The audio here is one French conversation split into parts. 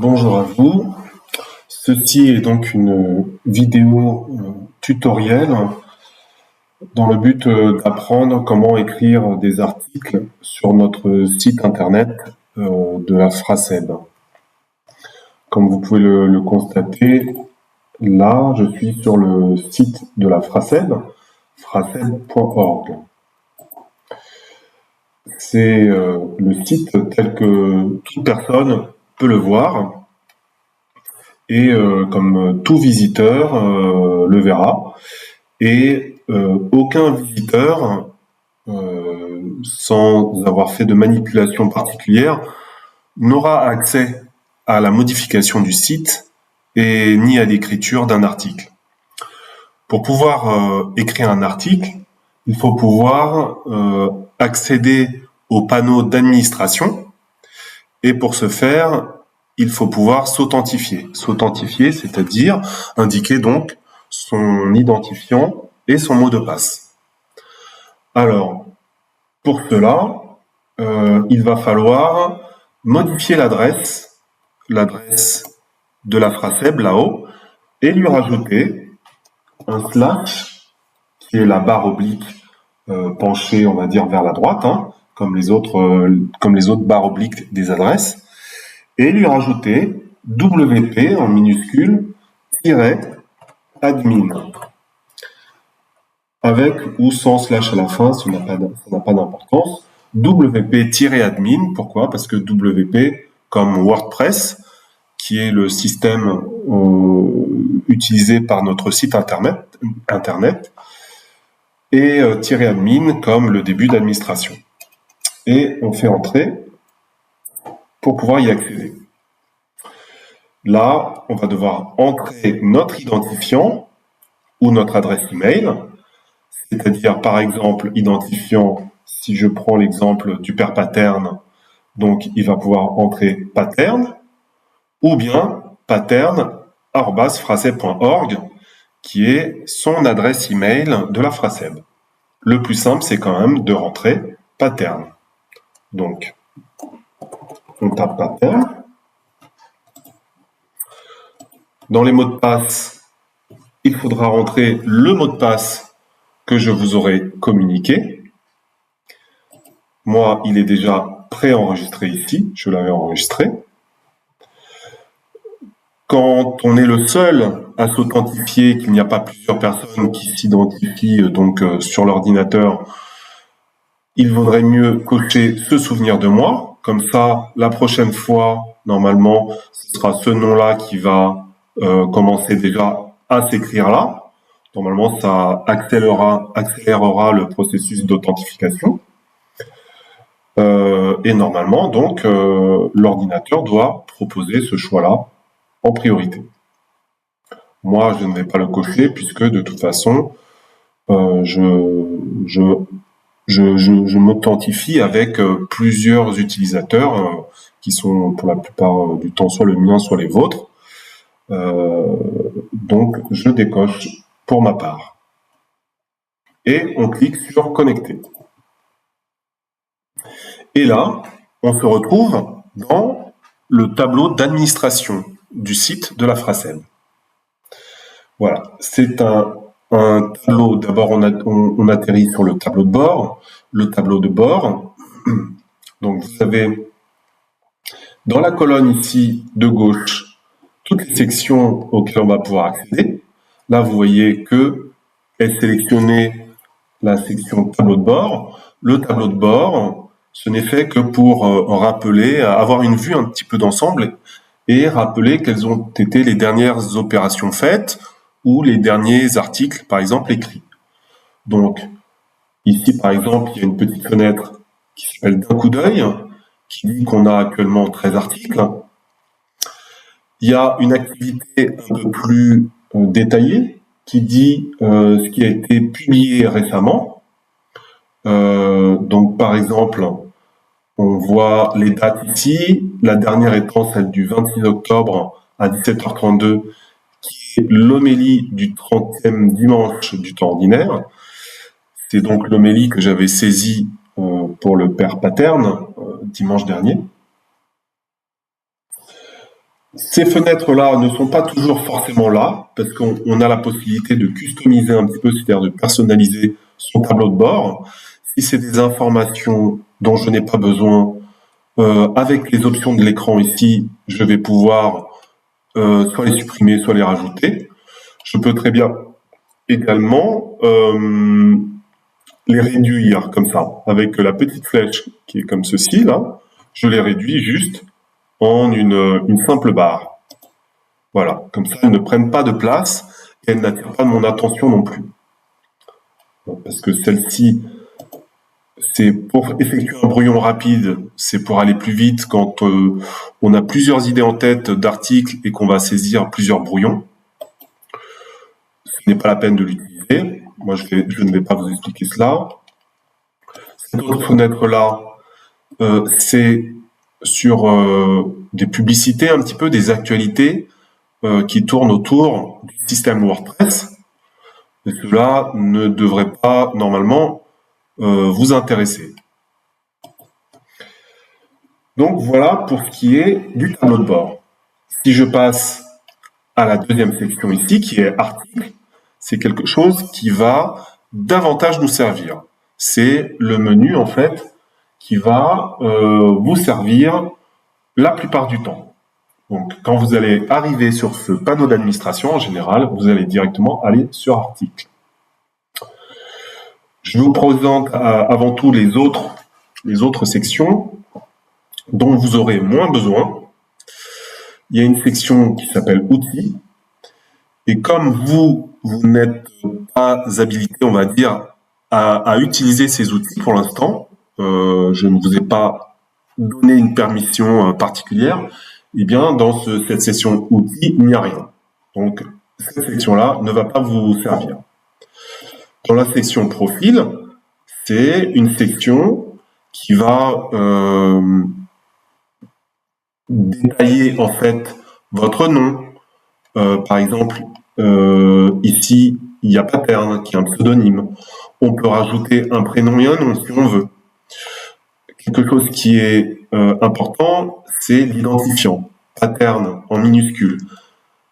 Bonjour à vous. Ceci est donc une vidéo tutoriel dans le but d'apprendre comment écrire des articles sur notre site internet de la Fraseb. Comme vous pouvez le constater, là je suis sur le site de la Fraseb, fraseb.org. C'est le site tel que toute personne peut le voir. Et comme tout visiteur le verra, et aucun visiteur, sans avoir fait de manipulation particulière, n'aura accès à la modification du site et ni à l'écriture d'un article. Pour pouvoir écrire un article, il faut pouvoir accéder au panneau d'administration, et pour ce faire, il faut pouvoir s'authentifier. S'authentifier, c'est-à-dire indiquer donc son identifiant et son mot de passe. Alors, pour cela, il va falloir modifier l'adresse de la Fraseb là-haut, et lui rajouter un slash, qui est la barre oblique penchée, on va dire, vers la droite, comme les autres barres obliques des adresses, et lui rajouter WP en minuscule -admin, avec ou sans slash à la fin, ça n'a pas d'importance. WP-admin, pourquoi? Parce que WP, comme WordPress, qui est le système utilisé par notre site internet et -admin comme le début d'administration. Et on fait entrer pour pouvoir y accéder. Là, on va devoir entrer notre identifiant ou notre adresse email, c'est-à-dire par exemple identifiant, si je prends l'exemple du père Paterne, donc il va pouvoir entrer Paterne, ou bien paterne@fraseb.org, qui est son adresse email de la Fraseb. Le plus simple, c'est quand même de rentrer Paterne. Donc, on tape Paterne. Dans les mots de passe, il faudra rentrer le mot de passe que je vous aurai communiqué. Moi, il est déjà préenregistré ici, je l'avais enregistré. Quand on est le seul à s'authentifier, qu'il n'y a pas plusieurs personnes qui s'identifient donc sur l'ordinateur, il vaudrait mieux cocher « se souvenir de moi ». Comme ça, la prochaine fois, normalement, ce sera ce nom-là qui va commencer déjà à s'écrire là. Normalement, ça accélérera le processus d'authentification. Et normalement, donc, l'ordinateur doit proposer ce choix-là en priorité. Moi, je ne vais pas le cocher puisque de toute façon, je m'authentifie avec plusieurs utilisateurs qui sont pour la plupart du temps soit le mien, soit les vôtres. Donc, je décoche pour ma part. Et on clique sur « Connecter ». Et là, on se retrouve dans le tableau d'administration du site de la Fraseb. Voilà, c'est un tableau. D'abord, on atterrit sur le tableau de bord. Le tableau de bord, donc vous avez dans la colonne ici de gauche toutes les sections auxquelles on va pouvoir accéder. Là, vous voyez que est sélectionnée la section tableau de bord. Le tableau de bord, ce n'est fait que pour rappeler, avoir une vue un petit peu d'ensemble et rappeler quelles ont été les dernières opérations faites ou les derniers articles, par exemple, écrits. Donc, ici, par exemple, il y a une petite fenêtre qui s'appelle « D'un coup d'œil », qui dit qu'on a actuellement 13 articles. Il y a une activité un peu plus détaillée qui dit ce qui a été publié récemment. Donc, par exemple, on voit les dates ici, la dernière étant celle du 26 octobre à 17h32, qui est l'homélie du 30e dimanche du temps ordinaire. C'est donc l'homélie que j'avais saisie pour le père Paterne dimanche dernier. Ces fenêtres-là ne sont pas toujours forcément là, parce qu'on a la possibilité de customiser un petit peu, c'est-à-dire de personnaliser son tableau de bord. Si c'est des informations dont je n'ai pas besoin, avec les options de l'écran ici, je vais pouvoir soit les supprimer, soit les rajouter. Je peux très bien également les réduire comme ça, avec la petite flèche qui est comme ceci, là. Je les réduis juste en une simple barre. Voilà, comme ça, elles ne prennent pas de place et elles n'attirent pas mon attention non plus. Parce que celle-ci, c'est pour effectuer un brouillon rapide, c'est pour aller plus vite quand on a plusieurs idées en tête d'articles et qu'on va saisir plusieurs brouillons. Ce n'est pas la peine de l'utiliser. Moi, je ne vais pas vous expliquer cela. Cette autre fenêtre-là, c'est sur des publicités, un petit peu des actualités qui tournent autour du système WordPress. Et cela ne devrait pas, normalement, vous intéresser. Donc voilà pour ce qui est du tableau de bord. Si je passe à la deuxième section ici, qui est articles, c'est quelque chose qui va davantage nous servir. C'est le menu, en fait, qui va vous servir la plupart du temps. Donc, quand vous allez arriver sur ce panneau d'administration, en général, vous allez directement aller sur articles. Je vous présente avant tout les autres sections dont vous aurez moins besoin. Il y a une section qui s'appelle outils. Et comme vous n'êtes pas habilité, on va dire, à utiliser ces outils pour l'instant, je ne vous ai pas donné une permission particulière, eh bien, dans cette section outils, il n'y a rien. Donc, cette section-là ne va pas vous servir. Dans la section profil, c'est une section qui va détailler en fait votre nom. Par exemple, ici, il y a Pattern qui est un pseudonyme. On peut rajouter un prénom et un nom si on veut. Quelque chose qui est important, c'est l'identifiant. Pattern en minuscule.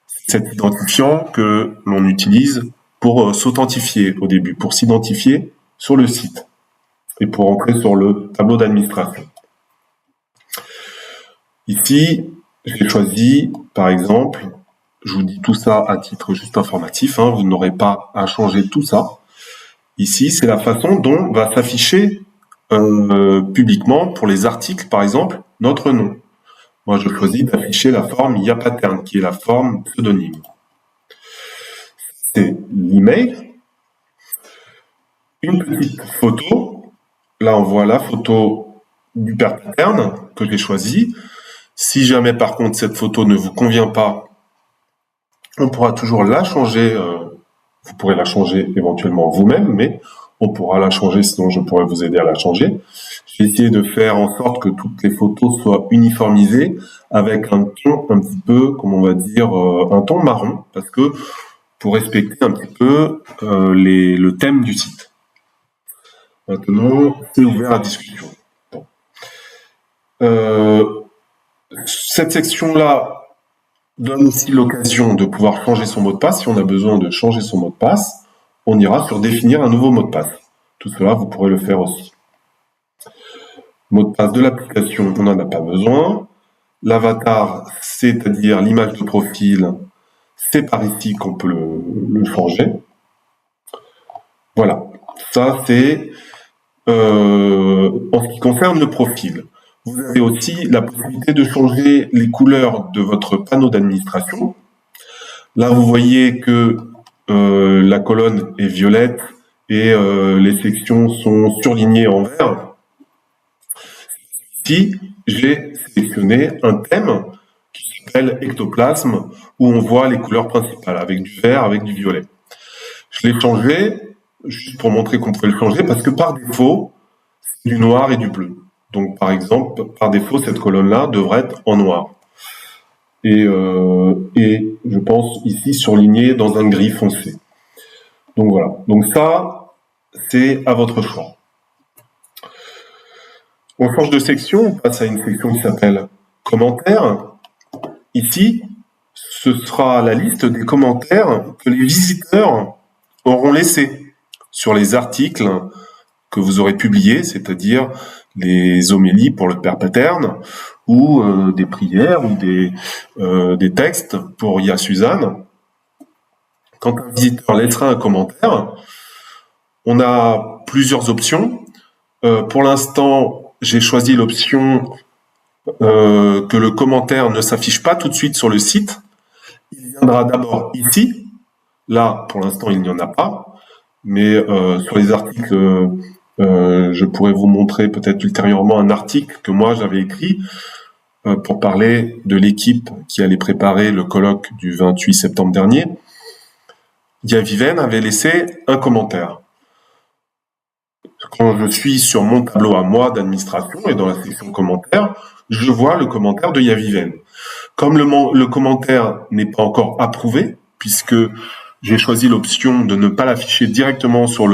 C'est cet identifiant que l'on utilise pour s'authentifier au début, pour s'identifier sur le site et pour entrer sur le tableau d'administration. Ici, j'ai choisi, par exemple, je vous dis tout ça à titre juste informatif, vous n'aurez pas à changer tout ça. Ici, c'est la façon dont va s'afficher publiquement, pour les articles, par exemple, notre nom. Moi, je choisis d'afficher la forme YaPattern, qui est la forme pseudonyme. C'est l'email. Une petite photo. Là, on voit la photo du père Pattern que j'ai choisi. Si jamais, par contre, cette photo ne vous convient pas, on pourra toujours la changer. Vous pourrez la changer éventuellement vous-même, mais on pourra la changer, sinon je pourrais vous aider à la changer. J'ai essayé de faire en sorte que toutes les photos soient uniformisées avec un ton un petit peu, comme on va dire, un ton marron, parce que pour respecter un petit peu le thème du site. Maintenant, c'est ouvert à discussion. Bon. Cette section-là donne aussi l'occasion de pouvoir changer son mot de passe. Si on a besoin de changer son mot de passe, on ira sur définir un nouveau mot de passe. Tout cela, vous pourrez le faire aussi. Mot de passe de l'application, on n'en a pas besoin. L'avatar, c'est-à-dire l'image de profil, c'est par ici qu'on peut le changer. Voilà, ça c'est en ce qui concerne le profil. Vous avez aussi la possibilité de changer les couleurs de votre panneau d'administration. Là, vous voyez que la colonne est violette et les sections sont surlignées en vert. Ici, j'ai sélectionné un thème qui s'appelle Ectoplasme, où on voit les couleurs principales, avec du vert, avec du violet. Je l'ai changé, juste pour montrer qu'on pouvait le changer, parce que par défaut, c'est du noir et du bleu. Donc, par exemple, par défaut, cette colonne-là devrait être en noir. Et je pense ici surligné dans un gris foncé. Donc voilà. Donc ça, c'est à votre choix. On change de section, on passe à une section qui s'appelle commentaires. ici, ce sera la liste des commentaires que les visiteurs auront laissés sur les articles que vous aurez publiés, c'est-à-dire les homélies pour le Père Paterne, ou des prières, ou des textes pour Ya Suzanne. Quand un visiteur laissera un commentaire, on a plusieurs options. Pour l'instant, j'ai choisi l'option que le commentaire ne s'affiche pas tout de suite sur le site. Il viendra d'abord ici. Là, pour l'instant, il n'y en a pas. Mais sur les articles, je pourrais vous montrer peut-être ultérieurement un article que moi j'avais écrit pour parler de l'équipe qui allait préparer le colloque du 28 septembre dernier. Ya Viven avait laissé un commentaire. Quand je suis sur mon tableau à moi d'administration et dans la section commentaires, je vois le commentaire de Ya Viven. Comme le commentaire n'est pas encore approuvé, puisque j'ai choisi l'option de ne pas l'afficher directement sur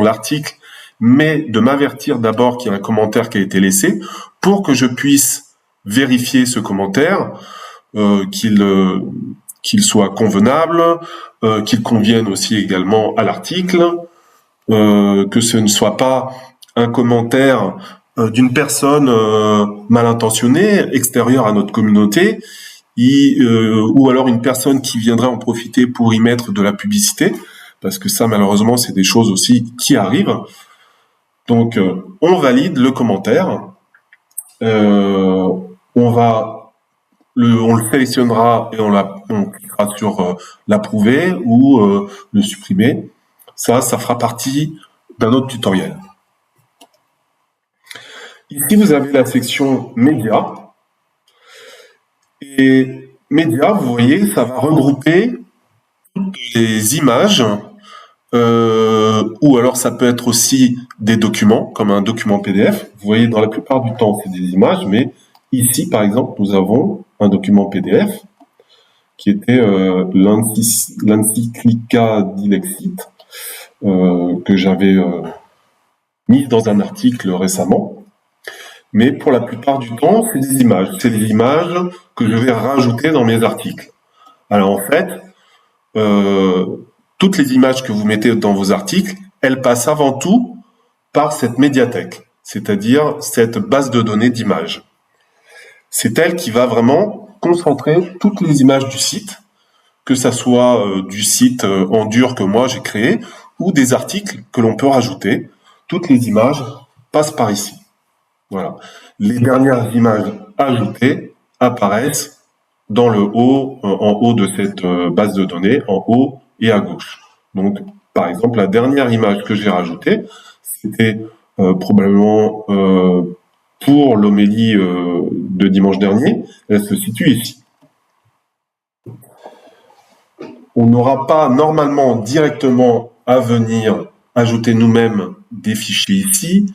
l'article, mais de m'avertir d'abord qu'il y a un commentaire qui a été laissé, pour que je puisse vérifier ce commentaire, qu'il soit convenable, qu'il convienne aussi également à l'article, que ce ne soit pas un commentaire d'une personne mal intentionnée, extérieure à notre communauté, ou alors une personne qui viendrait en profiter pour y mettre de la publicité, parce que ça, malheureusement, c'est des choses aussi qui arrivent. Donc, on valide le commentaire, on le sélectionnera et on cliquera sur l'approuver ou le supprimer. Ça fera partie d'un autre tutoriel. Ici, vous avez la section médias. Et médias, vous voyez, ça va regrouper toutes les images, ou alors ça peut être aussi des documents, comme un document PDF. Vous voyez, dans la plupart du temps, c'est des images, mais ici, par exemple, nous avons un document PDF qui était l'Encyclica Dilexit, que j'avais mis dans un article récemment. Mais pour la plupart du temps, c'est des images. C'est des images que je vais rajouter dans mes articles. Alors en fait, toutes les images que vous mettez dans vos articles, elles passent avant tout par cette médiathèque, c'est-à-dire cette base de données d'images. C'est elle qui va vraiment concentrer toutes les images du site, que ça soit du site en dur que moi j'ai créé, ou des articles que l'on peut rajouter. Toutes les images passent par ici. Voilà. Les dernières images ajoutées apparaissent dans le haut, en haut de cette base de données, en haut et à gauche. Donc, par exemple, la dernière image que j'ai rajoutée, c'était probablement pour l'homélie de dimanche dernier. Elle se situe ici. On n'aura pas normalement directement à venir ajouter nous-mêmes des fichiers ici.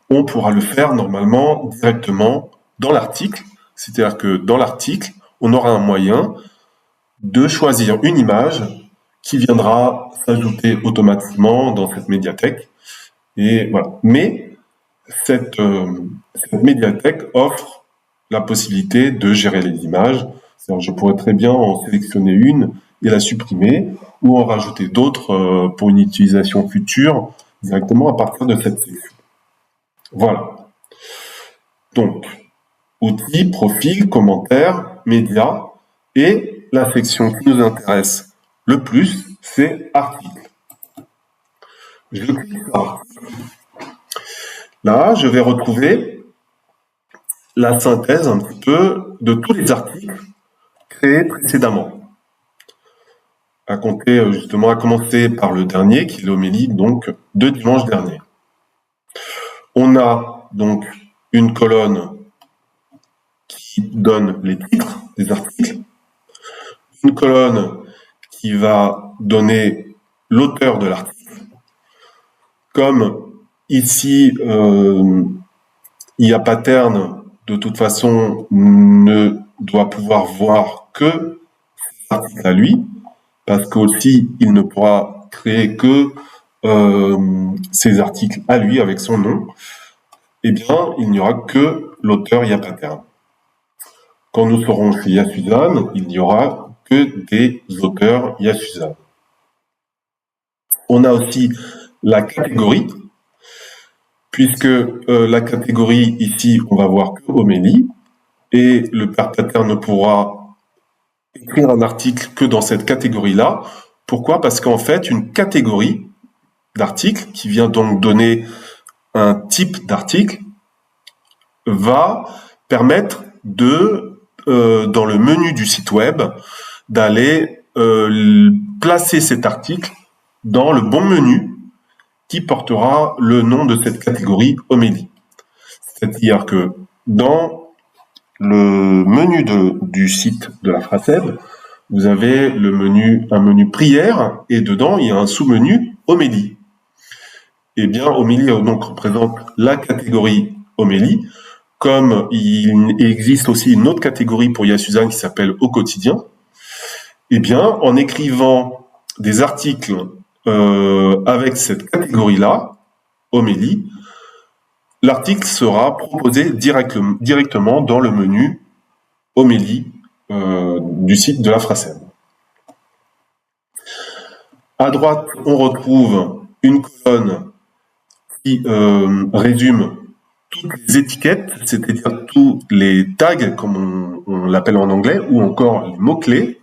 On pourra le faire normalement directement dans l'article. C'est-à-dire que dans l'article, on aura un moyen de choisir une image qui viendra s'ajouter automatiquement dans cette médiathèque. Et voilà. Mais cette médiathèque offre la possibilité de gérer les images. C'est-à-dire, je pourrais très bien en sélectionner une et la supprimer, ou en rajouter d'autres pour une utilisation future directement à partir de cette section. Voilà. Donc, outils, profils, commentaires, médias, et la section qui nous intéresse le plus, c'est articles. Je clique sur articles. Là, je vais retrouver la synthèse un petit peu de tous les articles créés précédemment. À commencer par le dernier, qui est l'homélie donc de dimanche dernier. On a donc une colonne qui donne les titres des articles, une colonne qui va donner l'auteur de l'article. Comme ici, il y a pattern, de toute façon, ne doit pouvoir voir que l'article à lui, parce qu'aussi, il ne pourra créer que ces articles à lui avec son nom. Eh bien, il n'y aura que l'auteur YaPattern. Quand nous serons chez Yasuzan, il n'y aura que des auteurs Yasuzan. On a aussi la catégorie, puisque la catégorie ici, on va voir que homélie, et le père pater ne pourra écrire un article que dans cette catégorie-là. Pourquoi? Parce qu'en fait, une catégorie d'articles, qui vient donc donner un type d'article, va permettre de, dans le menu du site web, d'aller placer cet article dans le bon menu qui portera le nom de cette catégorie homélie. C'est-à-dire que dans le menu du site de la Fraseb, vous avez un menu prière, et dedans, il y a un sous-menu homélie. Eh bien, homélie donc représente la catégorie homélie, comme il existe aussi une autre catégorie pour Yasuzan qui s'appelle au quotidien. Eh bien, en écrivant des articles avec cette catégorie-là, homélie, l'article sera proposé directement dans le menu homélie du site de la Fraseb. À droite, on retrouve une colonne qui résume toutes les étiquettes, c'est-à-dire tous les tags, comme on l'appelle en anglais, ou encore les mots-clés.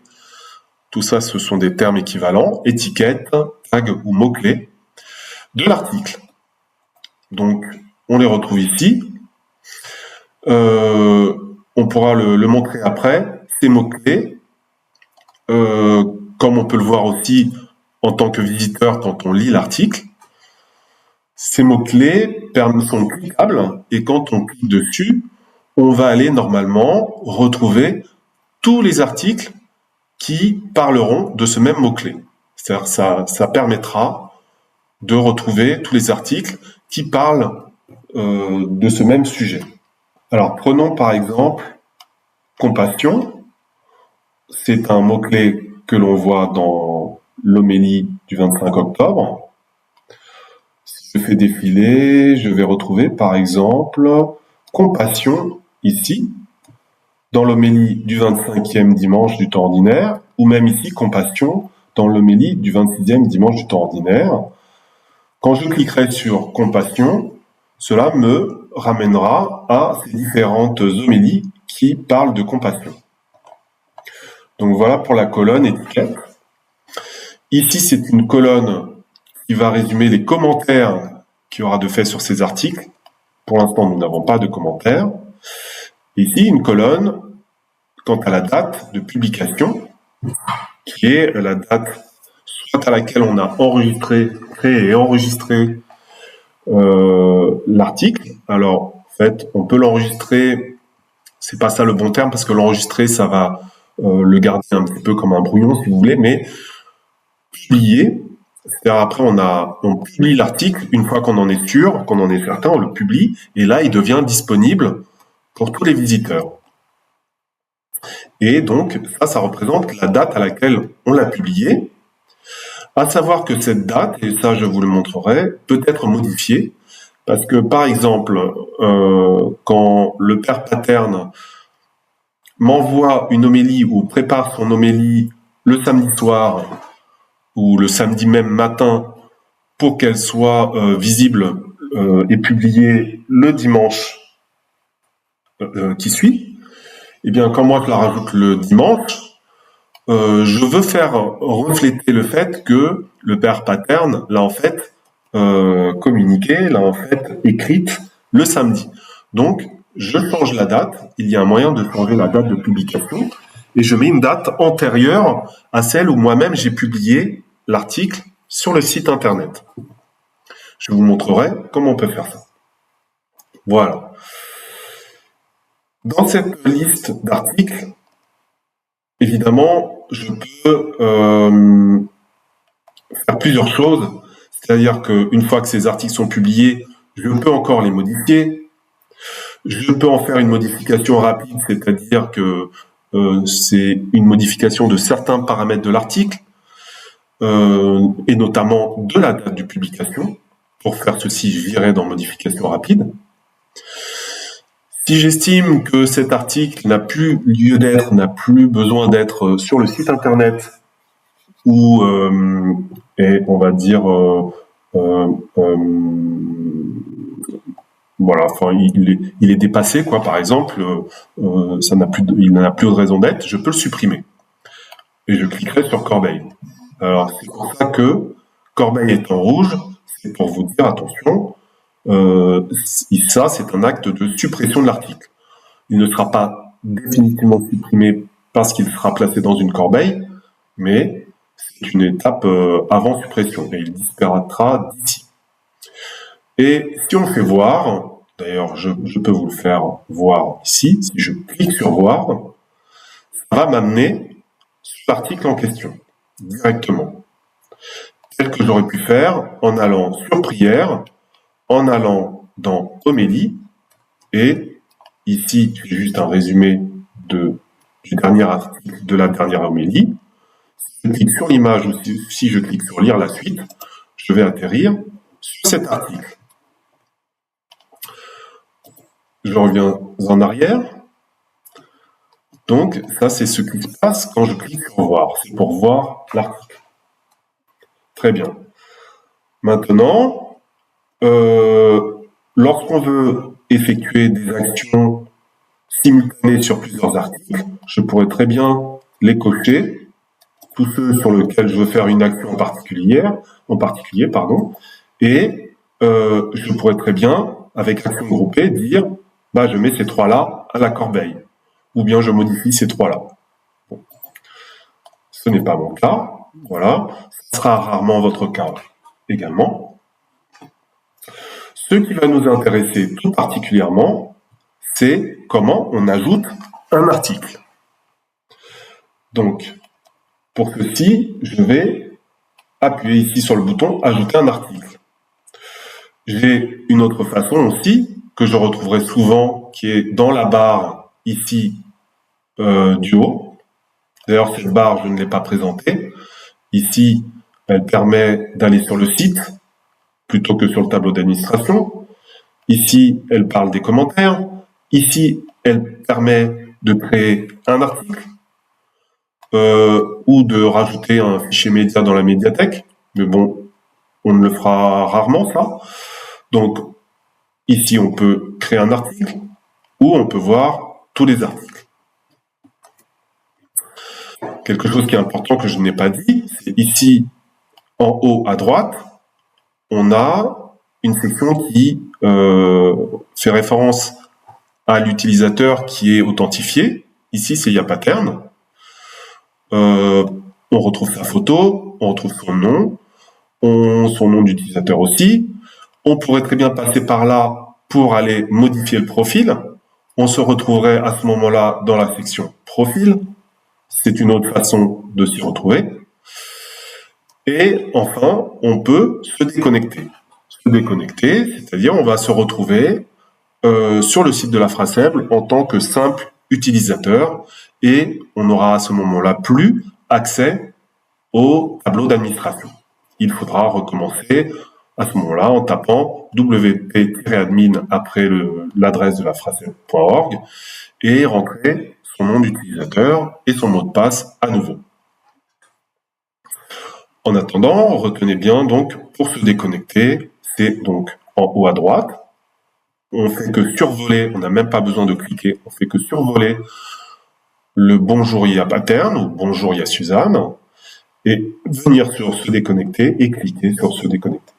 Tout ça, ce sont des termes équivalents, étiquettes, tags ou mots-clés de l'article. Donc, on les retrouve ici. On pourra le montrer après. Ces mots-clés, comme on peut le voir aussi en tant que visiteur quand on lit l'article, ces mots-clés sont cliquables, et quand on clique dessus, on va aller normalement retrouver tous les articles qui parleront de ce même mot-clé. C'est-à-dire ça permettra de retrouver tous les articles qui parlent de ce même sujet. Alors prenons par exemple compassion. C'est un mot-clé que l'on voit dans l'homélie du 25 octobre. Si je fais défiler, je vais retrouver par exemple compassion ici, dans l'homélie du 25e dimanche du temps ordinaire, ou même ici compassion dans l'homélie du 26e dimanche du temps ordinaire. Quand je cliquerai sur compassion, cela me ramènera à ces différentes homélies qui parlent de compassion. Donc voilà pour la colonne étiquette. Ici, c'est une colonne qui va résumer les commentaires qu'il y aura de fait sur ces articles. Pour l'instant, nous n'avons pas de commentaires. Ici, une colonne quant à la date de publication, qui est la date soit à laquelle on a créé et enregistré l'article. Alors, en fait, on peut l'enregistrer, c'est pas ça le bon terme, parce que l'enregistrer, ça va le garder un petit peu comme un brouillon, si vous voulez, mais publier, c'est-à-dire après on publie l'article, une fois qu'on en est sûr, qu'on en est certain, on le publie, et là, il devient disponible pour tous les visiteurs. Et donc, ça représente la date à laquelle on l'a publié. À savoir que cette date, et ça je vous le montrerai, peut être modifiée, parce que par exemple, quand le père paterne m'envoie une homélie ou prépare son homélie le samedi soir ou le samedi même matin pour qu'elle soit visible et publiée le dimanche qui suit, eh bien quand moi je la rajoute le dimanche, je veux faire refléter le fait que le père paterne l'a en fait communiqué, l'a en fait écrite le samedi. Donc, je change la date, il y a un moyen de changer la date de publication, et je mets une date antérieure à celle où moi-même j'ai publié l'article sur le site internet. Je vous montrerai comment on peut faire ça. Voilà. Dans cette liste d'articles, évidemment, je peux faire plusieurs choses. C'est-à-dire qu'une fois que ces articles sont publiés, je peux encore les modifier. Je peux en faire une modification rapide, c'est-à-dire que c'est une modification de certains paramètres de l'article, et notamment de la date de publication. Pour faire ceci, j'irai dans modification rapide. Si j'estime que cet article n'a plus lieu d'être, n'a plus besoin d'être sur le site internet, ou et on va dire voilà, enfin il est dépassé, quoi. Par exemple, il n'a plus de raison d'être. Je peux le supprimer et je cliquerai sur Corbeil. Alors c'est pour ça que Corbeil est en rouge. C'est pour vous dire attention. Ça, c'est un acte de suppression de l'article. Il ne sera pas définitivement supprimé parce qu'il sera placé dans une corbeille, mais c'est une étape avant suppression et il disparaîtra d'ici. Et si on fait voir, d'ailleurs je peux vous le faire voir ici, si je clique sur voir, ça va m'amener sur l'article en question, directement. Tel que j'aurais pu faire en allant sur prière, en allant dans homélie, et ici j'ai juste un résumé du dernier article de la dernière homélie. Si je clique sur l'image ou si je clique sur lire la suite, je vais atterrir sur cet article. Je reviens en arrière. Donc, ça, c'est ce qui se passe quand je clique sur voir. C'est pour voir l'article. Très bien. Maintenant, lorsqu'on veut effectuer des actions simultanées sur plusieurs articles, je pourrais très bien les cocher, tous ceux sur lesquels je veux faire une action en particulier, et je pourrais très bien, avec action groupée, dire je mets ces trois-là à la corbeille, ou bien je modifie ces trois-là. Bon. Ce n'est pas mon cas, voilà. Ce sera rarement votre cas également. Ce qui va nous intéresser tout particulièrement, c'est comment on ajoute un article. Donc, pour ceci, je vais appuyer ici sur le bouton « Ajouter un article ». J'ai une autre façon aussi, que je retrouverai souvent, qui est dans la barre ici du haut. D'ailleurs, cette barre, je ne l'ai pas présentée. Ici, elle permet d'aller sur le site, plutôt que sur le tableau d'administration. Ici, elle parle des commentaires. Ici, elle permet de créer un article ou de rajouter un fichier média dans la médiathèque. Mais bon, on ne le fera rarement, ça. Donc, ici, on peut créer un article ou on peut voir tous les articles. Quelque chose qui est important que je n'ai pas dit, c'est ici, en haut à droite, on a une section qui fait référence à l'utilisateur qui est authentifié. Ici, c'est YaPattern. On retrouve sa photo, on retrouve son nom d'utilisateur aussi. On pourrait très bien passer par là pour aller modifier le profil. On se retrouverait à ce moment-là dans la section profil. C'est une autre façon de s'y retrouver. Et enfin, on peut se déconnecter. Se déconnecter, c'est-à-dire on va se retrouver sur le site de la Frasem en tant que simple utilisateur et on n'aura à ce moment-là plus accès au tableau d'administration. Il faudra recommencer à ce moment-là en tapant wp-admin après l'adresse de la frasem.org et rentrer son nom d'utilisateur et son mot de passe à nouveau. En attendant, retenez bien donc pour se déconnecter, c'est donc en haut à droite. On fait que survoler, on n'a même pas besoin de cliquer, on fait que survoler le bonjour YaPattern ou bonjour YaSuzanne et venir sur se déconnecter et cliquer sur se déconnecter.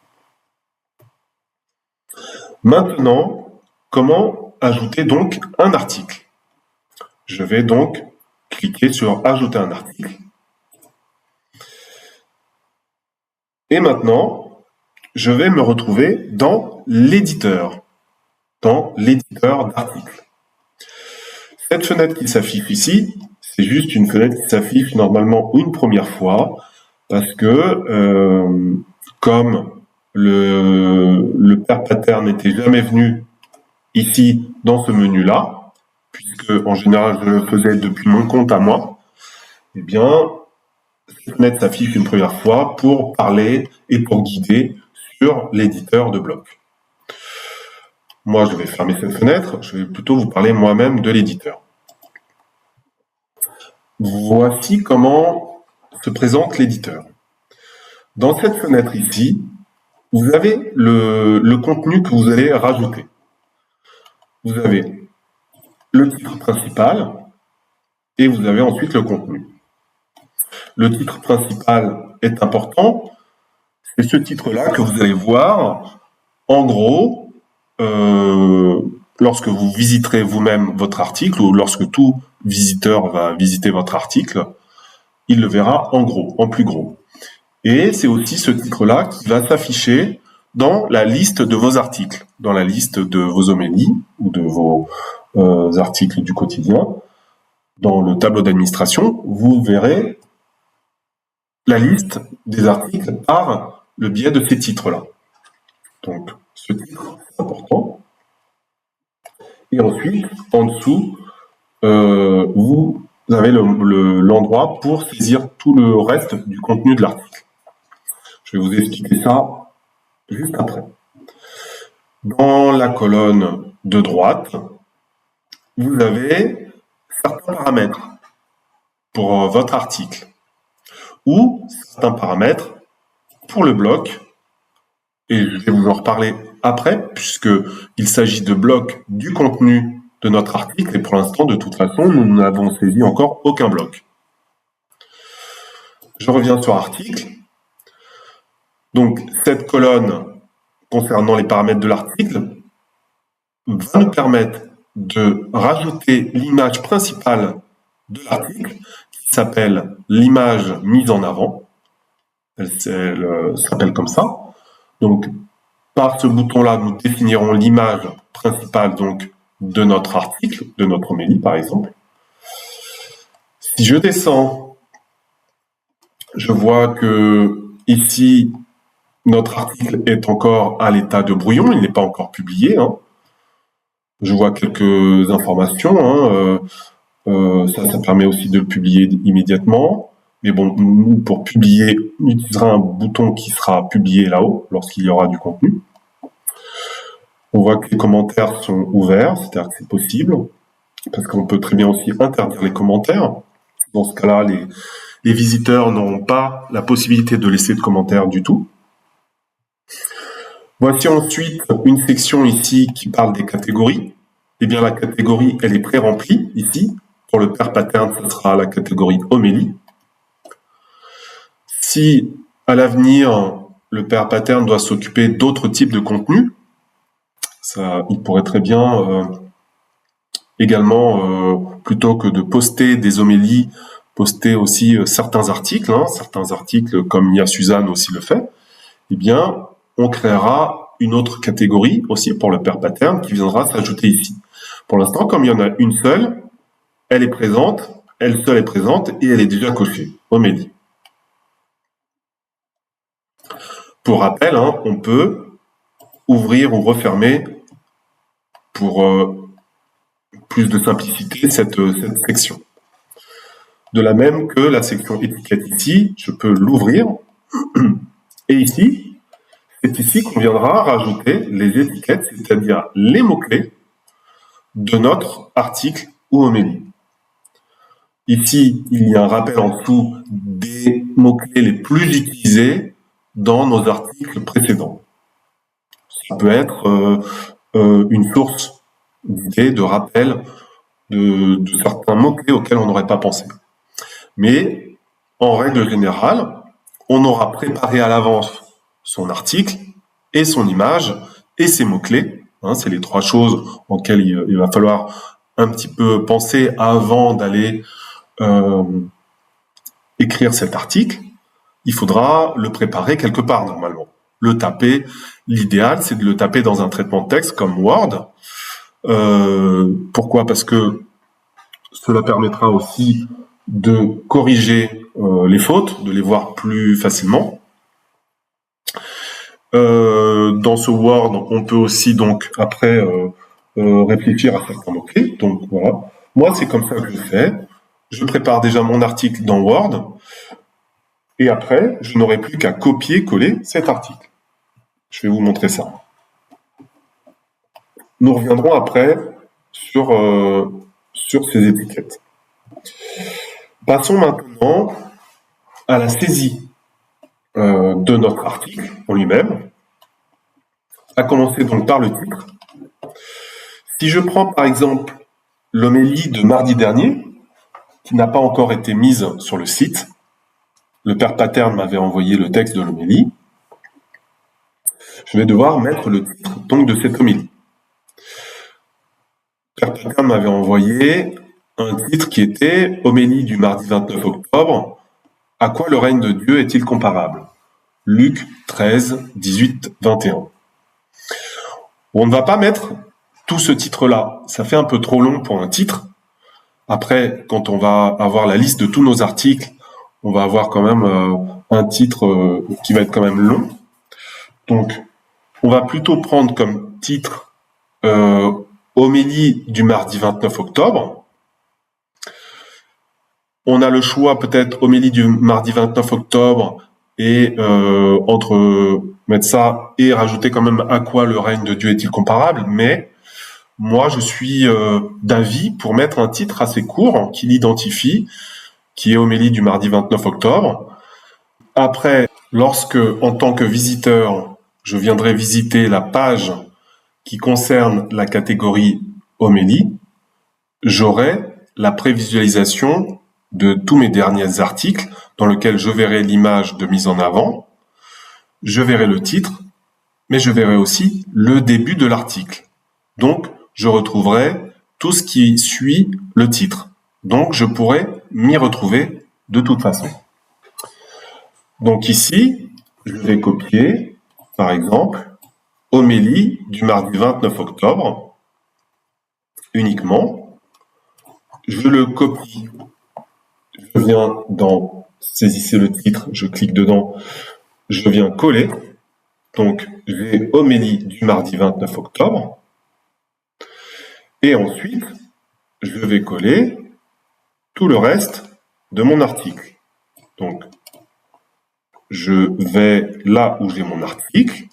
Maintenant, comment ajouter donc un article? Je vais donc cliquer sur ajouter un article. Et maintenant, je vais me retrouver dans l'éditeur d'articles. Cette fenêtre qui s'affiche ici, c'est juste une fenêtre qui s'affiche normalement une première fois, parce que comme le père Pattern n'était jamais venu ici dans ce menu-là, puisque en général je le faisais depuis mon compte à moi, eh bien, cette fenêtre s'affiche une première fois pour parler et pour guider sur l'éditeur de bloc. moi je vais fermer cette fenêtre, je vais plutôt vous parler moi-même de l'éditeur. Voici comment se présente l'éditeur. Dans cette fenêtre ici, vous avez le contenu que vous allez rajouter. Vous avez le titre principal et vous avez ensuite le contenu. Le titre principal est important. C'est ce titre-là que vous allez voir, en gros, lorsque vous visiterez vous-même votre article ou lorsque tout visiteur va visiter votre article, il le verra en gros, en plus gros. Et c'est aussi ce titre-là qui va s'afficher dans la liste de vos articles, dans la liste de vos homélies ou de vos articles du quotidien. Dans le tableau d'administration, vous verrez la liste des articles par le biais de ces titres-là. Donc, ce titre, c'est important. Et ensuite, en dessous, vous avez l'endroit pour saisir tout le reste du contenu de l'article. Je vais vous expliquer ça juste après. Dans la colonne de droite, vous avez certains paramètres pour votre article ou certains paramètres pour le bloc, et je vais vous en reparler après, puisqu'il s'agit de blocs du contenu de notre article, et pour l'instant, de toute façon, nous n'avons saisi encore aucun bloc. Je reviens sur article. Donc, cette colonne concernant les paramètres de l'article va nous permettre de rajouter l'image principale de l'article, qui s'appelle l'image mise en avant. Elle s'appelle comme ça. Donc, par ce bouton-là, nous définirons l'image principale donc, de notre article, de notre homélie par exemple. Si je descends, je vois que ici, notre article est encore à l'état de brouillon, il n'est pas encore publié. Je vois quelques informations. Ça permet aussi de le publier immédiatement. Mais bon, nous, pour publier, on utilisera un bouton qui sera publié là-haut, lorsqu'il y aura du contenu. On voit que les commentaires sont ouverts, c'est-à-dire que c'est possible, parce qu'on peut très bien aussi interdire les commentaires. Dans ce cas-là, les visiteurs n'auront pas la possibilité de laisser de commentaires du tout. Voici ensuite une section ici qui parle des catégories. Eh bien, la catégorie, elle est pré-remplie ici. Pour le pair pattern, ce sera la catégorie homélie. Si, à l'avenir, le pair pattern doit s'occuper d'autres types de contenus, il pourrait très bien également, plutôt que de poster des homélies, poster aussi certains articles comme Mia Suzanne aussi le fait, eh bien, on créera une autre catégorie aussi pour le pair pattern qui viendra s'ajouter ici. Pour l'instant, comme il y en a une seule, elle est présente, elle seule est présente et elle est déjà cochée, homélie. Pour rappel, on peut ouvrir ou refermer pour plus de simplicité cette section. De la même que la section étiquette ici, je peux l'ouvrir et ici, c'est ici qu'on viendra rajouter les étiquettes, c'est-à-dire les mots-clés de notre article ou homélie. Ici, il y a un rappel en dessous des mots-clés les plus utilisés dans nos articles précédents. Ça peut être une source d'idées, de rappel de certains mots-clés auxquels on n'aurait pas pensé. Mais, en règle générale, on aura préparé à l'avance son article et son image et ses mots-clés. C'est les trois choses auxquelles il va falloir un petit peu penser avant d'aller écrire cet article. Il faudra le préparer quelque part normalement. Le taper, l'idéal c'est de le taper dans un traitement de texte comme Word. Pourquoi ? Parce que cela permettra aussi de corriger les fautes, de les voir plus facilement. Dans ce Word, on peut aussi donc après réfléchir à certains mots-clés. Donc voilà, moi c'est comme ça que je fais. Je prépare déjà mon article dans Word et après je n'aurai plus qu'à copier-coller cet article. Je vais vous montrer ça. nous reviendrons après sur ces étiquettes. Passons maintenant à la saisie de notre article en lui-même, à commencer donc par le titre. Si je prends par exemple l'homélie de mardi dernier, qui n'a pas encore été mise sur le site, le père Paterne m'avait envoyé le texte de l'homélie, je vais devoir mettre le titre donc de cette homélie. Le père Paterne m'avait envoyé un titre qui était « Homélie du mardi 29 octobre, à quoi le règne de Dieu est-il comparable ?» Luc 13, 18, 21. On ne va pas mettre tout ce titre-là, ça fait un peu trop long pour un titre. Après, quand on va avoir la liste de tous nos articles, on va avoir quand même un titre qui va être quand même long. Donc, on va plutôt prendre comme titre Homélie du mardi 29 octobre. On a le choix peut-être Homélie du mardi 29 octobre et entre mettre ça et rajouter quand même à quoi le règne de Dieu est-il comparable, mais moi je suis d'avis pour mettre un titre assez court qui l'identifie, qui est Homélie du mardi 29 octobre. Après, lorsque, en tant que visiteur, je viendrai visiter la page qui concerne la catégorie Homélie, j'aurai la prévisualisation de tous mes derniers articles dans lesquels je verrai l'image de mise en avant, je verrai le titre, mais je verrai aussi le début de l'article. Donc, je retrouverai tout ce qui suit le titre. Donc, je pourrai m'y retrouver de toute façon. Donc ici, je vais copier, par exemple, homélie du mardi 29 octobre, uniquement. Je le copie, je viens dans saisissez le titre, je clique dedans, je viens coller. Donc, j'ai homélie du mardi 29 octobre. Et ensuite, je vais coller tout le reste de mon article. Donc, je vais là où j'ai mon article,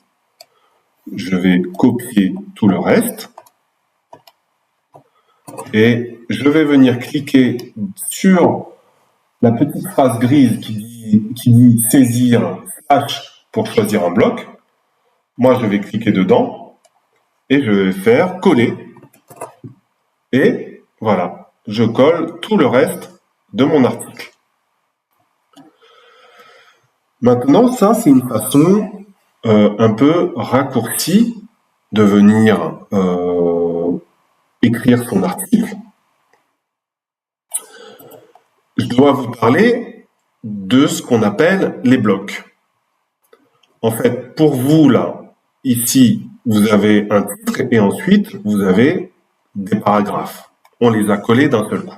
je vais copier tout le reste et je vais venir cliquer sur la petite phrase grise qui dit saisir / pour choisir un bloc. Moi, je vais cliquer dedans et je vais faire coller. Et voilà, je colle tout le reste de mon article. Maintenant, ça, c'est une façon un peu raccourcie de venir écrire son article. Je dois vous parler de ce qu'on appelle les blocs. En fait, pour vous, là, ici, vous avez un titre et ensuite, vous avez des paragraphes. On les a collés d'un seul coup.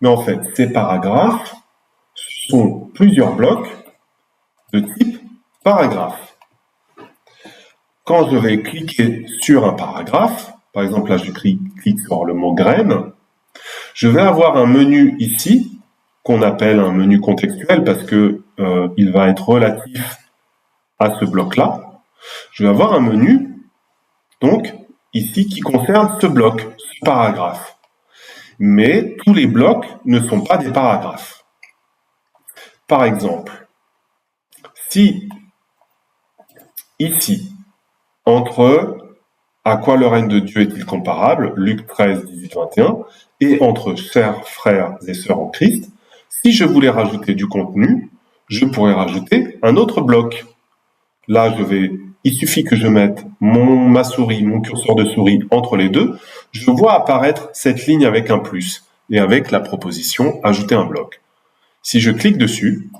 Mais en fait, ces paragraphes sont plusieurs blocs de type paragraphe. Quand je vais cliquer sur un paragraphe, par exemple là je clique sur le mot graine, je vais avoir un menu ici qu'on appelle un menu contextuel parce que il va être relatif à ce bloc-là. Je vais avoir un menu donc ici qui concerne ce bloc, ce paragraphe. Mais tous les blocs ne sont pas des paragraphes. Par exemple, si ici, entre à quoi le règne de Dieu est-il comparable, Luc 13, 18, 21, et entre chers frères et sœurs en Christ, si je voulais rajouter du contenu, je pourrais rajouter un autre bloc. Là, il suffit que je mette ma souris, mon curseur de souris entre les deux, je vois apparaître cette ligne avec un plus et avec la proposition ajouter un bloc. Si je clique dessus,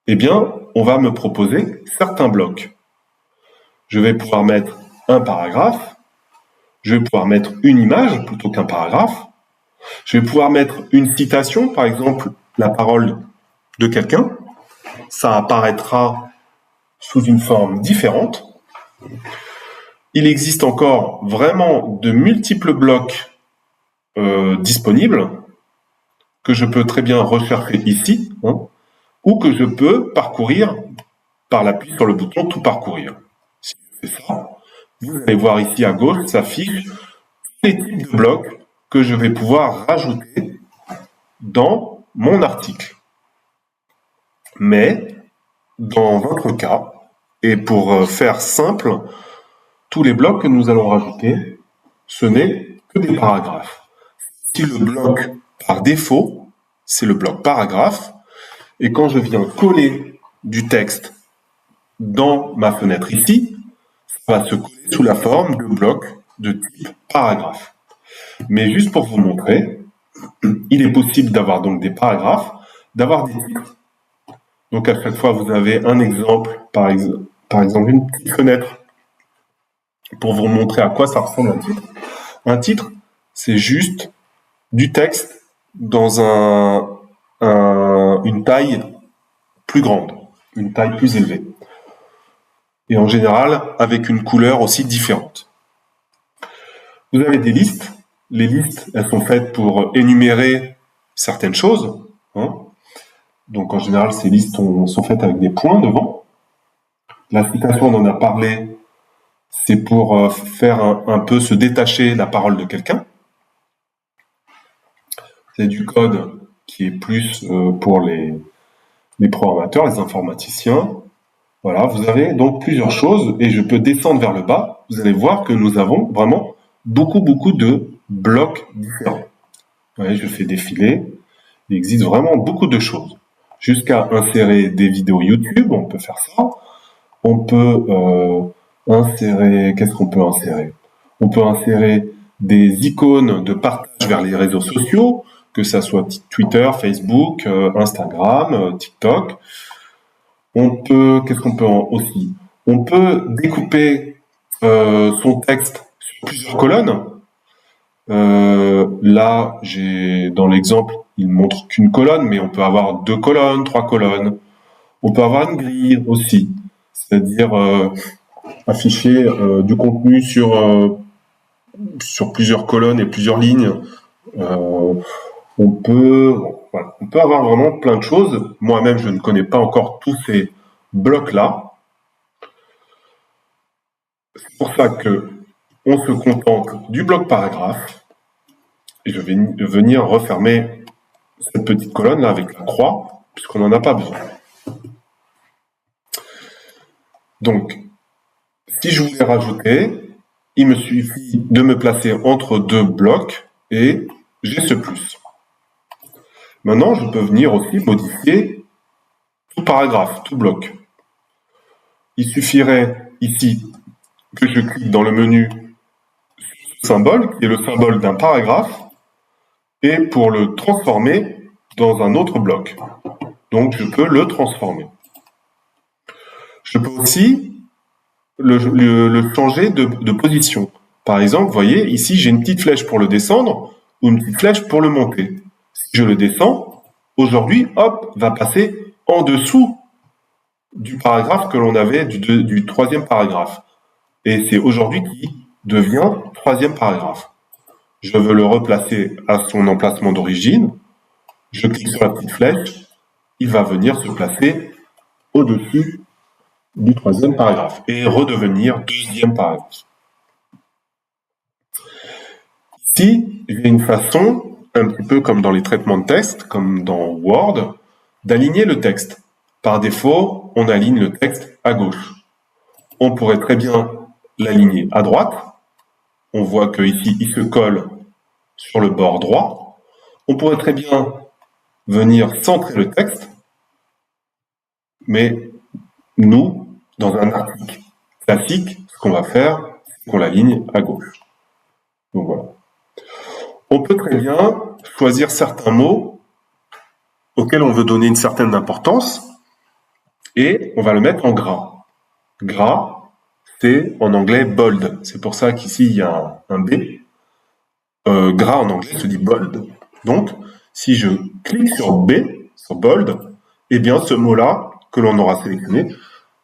eh bien, on va me proposer certains blocs. Je vais pouvoir mettre un paragraphe, je vais pouvoir mettre une image plutôt qu'un paragraphe, je vais pouvoir mettre une citation, par exemple la parole de quelqu'un, ça apparaîtra sous une forme différente. Il existe encore vraiment de multiples blocs disponibles que je peux très bien rechercher ici, ou que je peux parcourir par l'appui sur le bouton « Tout parcourir ». Si je fais ça, vous allez voir ici à gauche s'affichent tous les types de blocs que je vais pouvoir rajouter dans mon article. Mais dans votre cas, et pour faire simple, tous les blocs que nous allons rajouter, ce n'est que des paragraphes. Si le bloc par défaut, c'est le bloc paragraphe, et quand je viens coller du texte dans ma fenêtre ici, ça va se coller sous la forme de blocs de type paragraphe. Mais juste pour vous montrer, il est possible d'avoir donc des paragraphes, d'avoir des titres. Donc à chaque fois, vous avez un exemple, par exemple une petite fenêtre, pour vous montrer à quoi ça ressemble un titre. Un titre, c'est juste du texte dans une taille plus grande, une taille plus élevée. Et en général, avec une couleur aussi différente. Vous avez des listes. Les listes, elles sont faites pour énumérer certaines choses. Donc en général, ces listes sont faites avec des points devant. La citation, on en a parlé, c'est pour faire un peu se détacher la parole de quelqu'un. C'est du code qui est plus pour les programmateurs, les informaticiens. Voilà, vous avez donc plusieurs choses, et je peux descendre vers le bas. Vous allez voir que nous avons vraiment beaucoup de blocs différents. Ouais, je fais défiler. Il existe vraiment beaucoup de choses. Jusqu'à insérer des vidéos YouTube, on peut faire ça. On peut insérer... Qu'est-ce qu'on peut insérer? On peut insérer des icônes de partage vers les réseaux sociaux, que ça soit Twitter, Facebook, Instagram, TikTok. On peut... Qu'est-ce qu'on peut aussi? On peut découper son texte sur plusieurs colonnes. Là, dans l'exemple, il montre qu'une colonne, mais on peut avoir 2 colonnes, 3 colonnes. On peut avoir une grille aussi, c'est-à-dire afficher du contenu sur plusieurs colonnes et plusieurs lignes. On peut avoir vraiment plein de choses. Moi-même, je ne connais pas encore tous ces blocs-là. C'est pour ça que on se contente du bloc paragraphe. Et je vais venir refermer cette petite colonne-là avec la croix, puisqu'on n'en a pas besoin. Donc, si je voulais rajouter, il me suffit de me placer entre 2 blocs et j'ai ce plus. Maintenant, je peux venir aussi modifier tout paragraphe, tout bloc. Il suffirait ici que je clique dans le menu symbole, qui est le symbole d'un paragraphe, et pour le transformer dans un autre bloc. Donc, je peux le transformer. Je peux aussi le changer de position. Par exemple, vous voyez, ici, j'ai une petite flèche pour le descendre ou une petite flèche pour le monter. Si je le descends, aujourd'hui, hop, va passer en dessous du paragraphe que l'on avait, du 3e paragraphe. Et c'est aujourd'hui qui devient 3e paragraphe. Je veux le replacer à son emplacement d'origine. Je clique sur la petite flèche. Il va venir se placer au-dessus du 3e paragraphe et redevenir 2e paragraphe. Ici, j'ai une façon, un petit peu comme dans les traitements de texte, comme dans Word, d'aligner le texte. Par défaut, on aligne le texte à gauche. On pourrait très bien l'aligner à droite. On voit qu'ici, il se colle sur le bord droit. On pourrait très bien venir centrer le texte, mais nous, dans un article classique, ce qu'on va faire, c'est qu'on l'aligne à gauche. Donc voilà. On peut très bien choisir certains mots auxquels on veut donner une certaine importance et on va le mettre en gras. Gras, c'est en anglais bold. C'est pour ça qu'ici il y a un B. Gras en anglais se dit bold. Donc, si je clique sur B, sur bold, eh bien ce mot-là que l'on aura sélectionné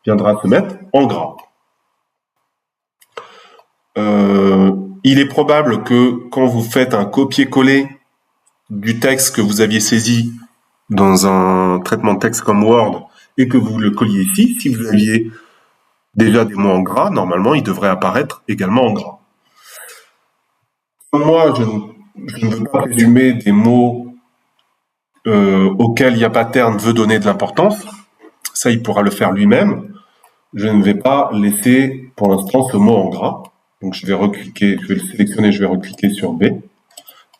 viendra se mettre en gras. Il est probable que quand vous faites un copier-coller du texte que vous aviez saisi dans un traitement de texte comme Word et que vous le colliez ici, si vous aviez déjà des mots en gras, normalement, ils devraient apparaître également en gras. Moi, je ne veux pas résumer des mots auxquels Yapattern veut donner de l'importance. Ça, il pourra le faire lui-même. Je ne vais pas laisser pour l'instant ce mot en gras. Donc je vais recliquer, je vais le sélectionner, je vais recliquer sur B.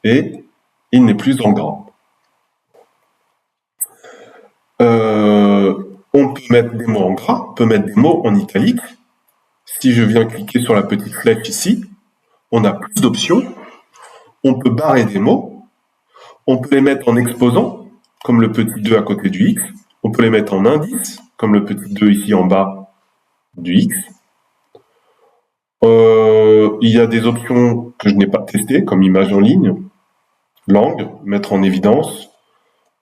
Et il n'est plus en gras. On peut mettre des mots en gras, on peut mettre des mots en italique. Si je viens cliquer sur la petite flèche ici, on a plus d'options. On peut barrer des mots. On peut les mettre en exposant, comme le petit 2 à côté du X. On peut les mettre en indice, comme le petit 2 ici en bas du X. Il y a des options que je n'ai pas testées, comme image en ligne, langue, mettre en évidence,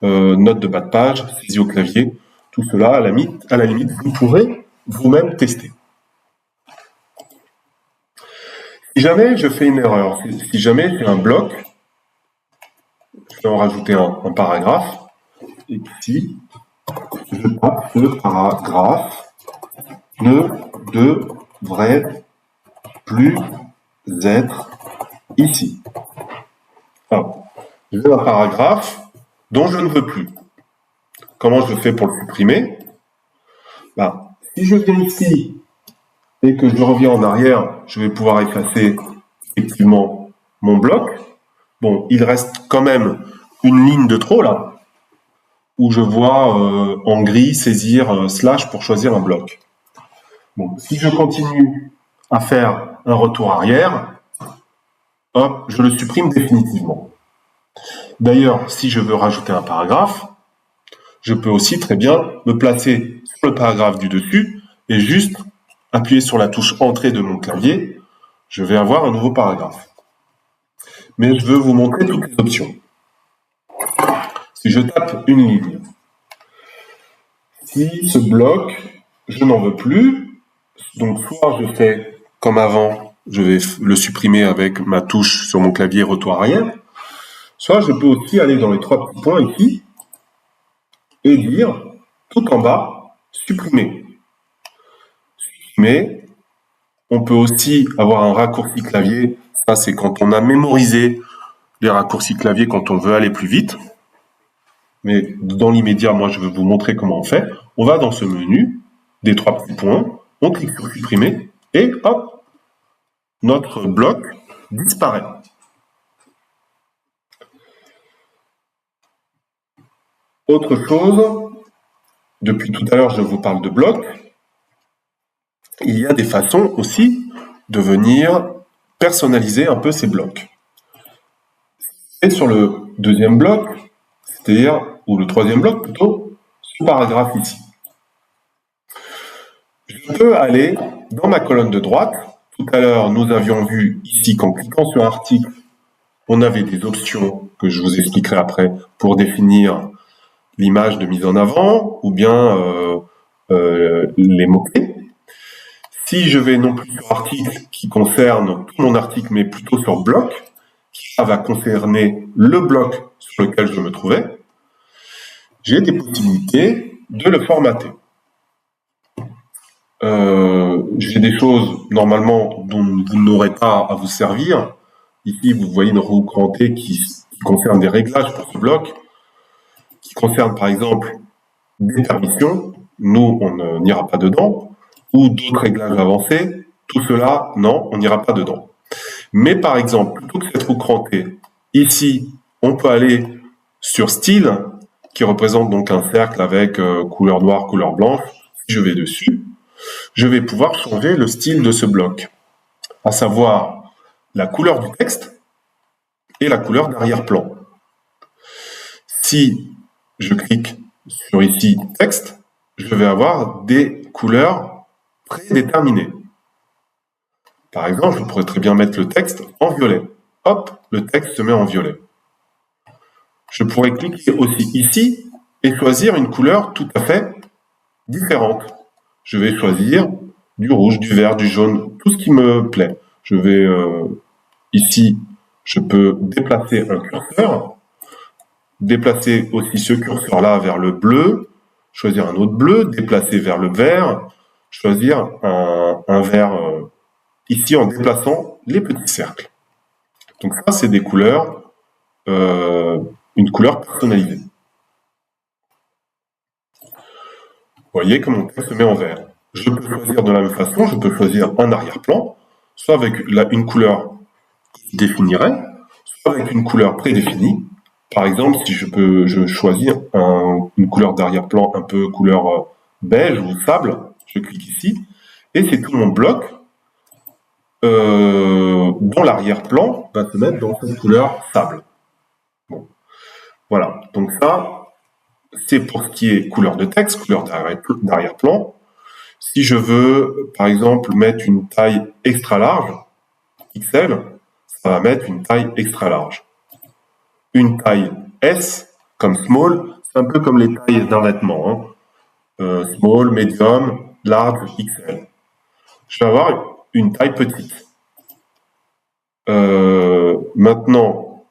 note de bas de page, saisie au clavier. Tout cela, à la limite, vous pourrez vous-même tester. Si jamais je fais une erreur, si jamais j'ai un bloc, je vais en rajouter un paragraphe, et ici, je tape le paragraphe ne devrait plus être ici. Alors, j'ai un paragraphe dont je ne veux plus. Comment je fais pour le supprimer? Si je viens ici et que je reviens en arrière, je vais pouvoir effacer effectivement mon bloc. Bon, il reste quand même une ligne de trop là, où je vois en gris saisir slash pour choisir un bloc. Bon, si je continue à faire un retour arrière, hop, je le supprime définitivement. D'ailleurs, si je veux rajouter un paragraphe, je peux aussi très bien me placer sur le paragraphe du dessus et juste appuyer sur la touche Entrée de mon clavier. Je vais avoir un nouveau paragraphe. Mais je veux vous montrer toutes les options. Si je tape une ligne, si ce bloc, je n'en veux plus, donc soit je fais comme avant, je vais le supprimer avec ma touche sur mon clavier retour arrière, soit je peux aussi aller dans les 3 petits points ici et dire tout en bas, supprimer. Mais on peut aussi avoir un raccourci clavier, ça c'est quand on a mémorisé les raccourcis clavier quand on veut aller plus vite. Mais dans l'immédiat, moi je vais vous montrer comment on fait. On va dans ce menu des 3 petits points, on clique sur supprimer et hop, notre bloc disparaît. Autre chose, depuis tout à l'heure je vous parle de blocs, il y a des façons aussi de venir personnaliser un peu ces blocs. Et sur le deuxième bloc, c'est-à-dire, ou le troisième bloc plutôt, ce paragraphe ici. Je peux aller dans ma colonne de droite. Tout à l'heure, nous avions vu ici qu'en cliquant sur article, on avait des options que je vous expliquerai après pour définir l'image de mise en avant ou bien les mots-clés. Si je vais non plus sur article qui concerne tout mon article, mais plutôt sur bloc, qui va concerner le bloc sur lequel je me trouvais, j'ai des possibilités de le formater. J'ai des choses normalement dont vous n'aurez pas à vous servir. Ici, vous voyez une roue crantée qui concerne des réglages pour ce bloc, qui concerne par exemple des permissions. Nous, on n'ira pas dedans, ou d'autres réglages avancés. Tout cela, non, on n'ira pas dedans. Mais par exemple, plutôt que cette roue crantée, ici, on peut aller sur style, qui représente donc un cercle avec couleur noire, couleur blanche. Si je vais dessus, je vais pouvoir changer le style de ce bloc, à savoir la couleur du texte et la couleur d'arrière-plan. Si je clique sur ici texte, je vais avoir des couleurs prédéterminées. Par exemple, je pourrais très bien mettre le texte en violet. Hop, le texte se met en violet. Je pourrais cliquer aussi ici et choisir une couleur tout à fait différente. Je vais choisir du rouge, du vert, du jaune, tout ce qui me plaît. Je vais ici, je peux déplacer un curseur, déplacer aussi ce curseur-là vers le bleu, choisir un autre bleu, déplacer vers le vert, choisir un vert ici en déplaçant les petits cercles. Donc ça, c'est des couleurs, une couleur personnalisée. Vous voyez comme mon texte se met en vert. Je peux choisir de la même façon, je peux choisir un arrière-plan, soit avec une couleur qui définirait, soit avec une couleur prédéfinie. Par exemple, si je choisis une couleur d'arrière-plan un peu couleur beige ou sable, je clique ici, et c'est tout mon bloc dont l'arrière-plan va se mettre dans cette couleur sable. Bon. Voilà, donc ça, c'est pour ce qui est couleur de texte, couleur d'arrière-plan. Si je veux, par exemple, mettre une taille extra large, XL, ça va mettre une taille extra large. Une taille S, comme small, c'est un peu comme les tailles d'un vêtement. Small, medium, large, XL. Je vais avoir une taille petite. Maintenant,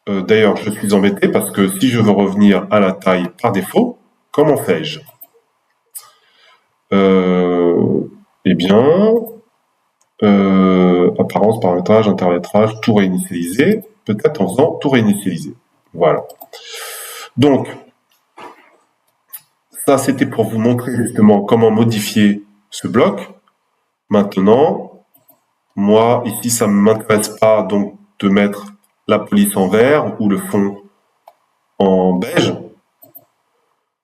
d'ailleurs, je suis embêté parce que si je veux revenir à la taille par défaut, comment fais-je? Eh bien, apparence, paramétrage, intermétrage, tout réinitialiser, peut-être en faisant tout réinitialiser. Voilà. Donc, ça c'était pour vous montrer justement comment modifier ce bloc. Maintenant, moi, ici, ça ne m'intéresse pas donc de mettre la police en vert ou le fond en beige.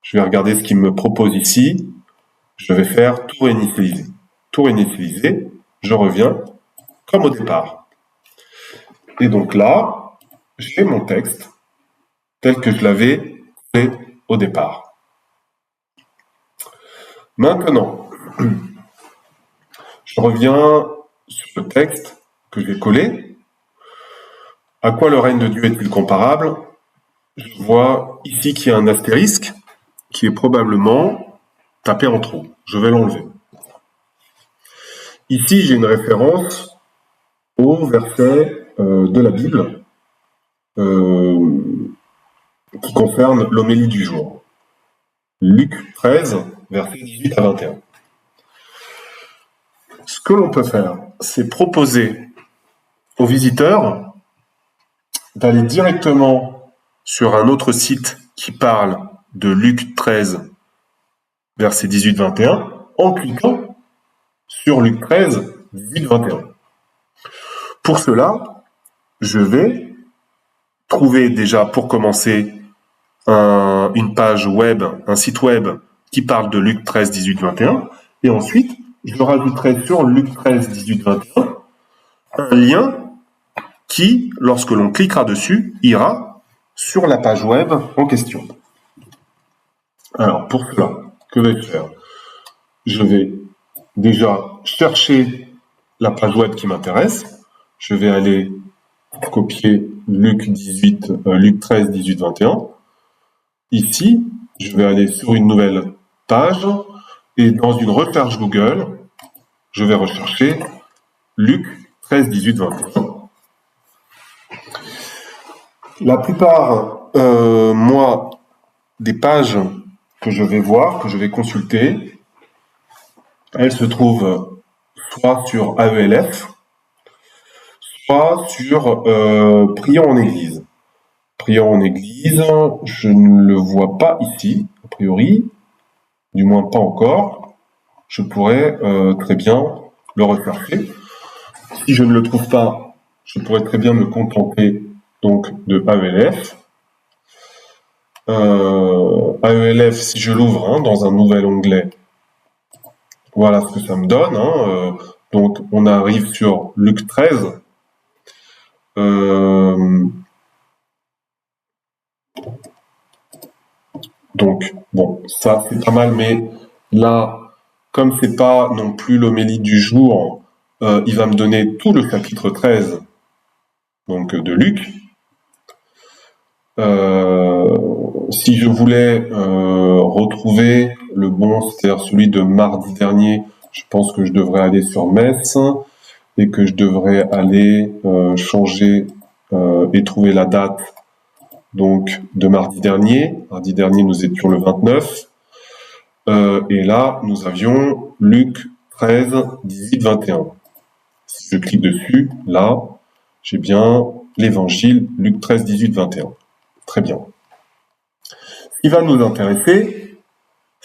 Je vais regarder ce qu'il me propose ici. Je vais faire tout réinitialiser. Tout réinitialiser, je reviens comme au départ. Et donc là, j'ai mon texte tel que je l'avais fait au départ. Maintenant, je reviens sur le texte que j'ai collé. À quoi le règne de Dieu est-il comparable? Je vois ici qu'il y a un astérisque qui est probablement tapé en trop. Je vais l'enlever. Ici, j'ai une référence au verset de la Bible qui concerne l'homélie du jour. Luc 13, versets 18 à 21. Ce que l'on peut faire, c'est proposer aux visiteurs d'aller directement sur un autre site qui parle de Luc 13, versets 18-21, en cliquant sur Luc 13, 18-21. Pour cela, je vais trouver déjà, pour commencer, une page web, un site web qui parle de Luc 13, 18-21, et ensuite, je rajouterai sur Luc 13, 18-21 un lien qui, lorsque l'on cliquera dessus, ira sur la page web en question. Alors, pour cela, que vais-je faire? Je vais déjà chercher la page web qui m'intéresse. Je vais aller copier Luc 13, 18, 21. Ici, je vais aller sur une nouvelle page et dans une recherche Google, je vais rechercher Luc 13, 18, 21. La plupart, moi, des pages que je vais voir, que je vais consulter, elles se trouvent soit sur AELF, soit sur Prions en Église. Prions en Église, je ne le vois pas ici, a priori, du moins pas encore. Je pourrais très bien le rechercher. Si je ne le trouve pas, je pourrais très bien me contenter donc de AELF. AELF, si je l'ouvre dans un nouvel onglet, voilà ce que ça me donne. Donc on arrive sur Luc 13. Donc bon, ça c'est pas mal, mais là, comme c'est pas non plus l'homélie du jour, il va me donner tout le chapitre 13 donc de Luc. Si je voulais retrouver le bon, c'est-à-dire celui de mardi dernier, je pense que je devrais aller sur Metz et que je devrais aller changer et trouver la date donc de mardi dernier. Mardi dernier, nous étions le 29. Et là, nous avions Luc 13, 18, 21. Si je clique dessus, là, j'ai bien l'évangile Luc 13, 18, 21. Très bien. Ce qui va nous intéresser,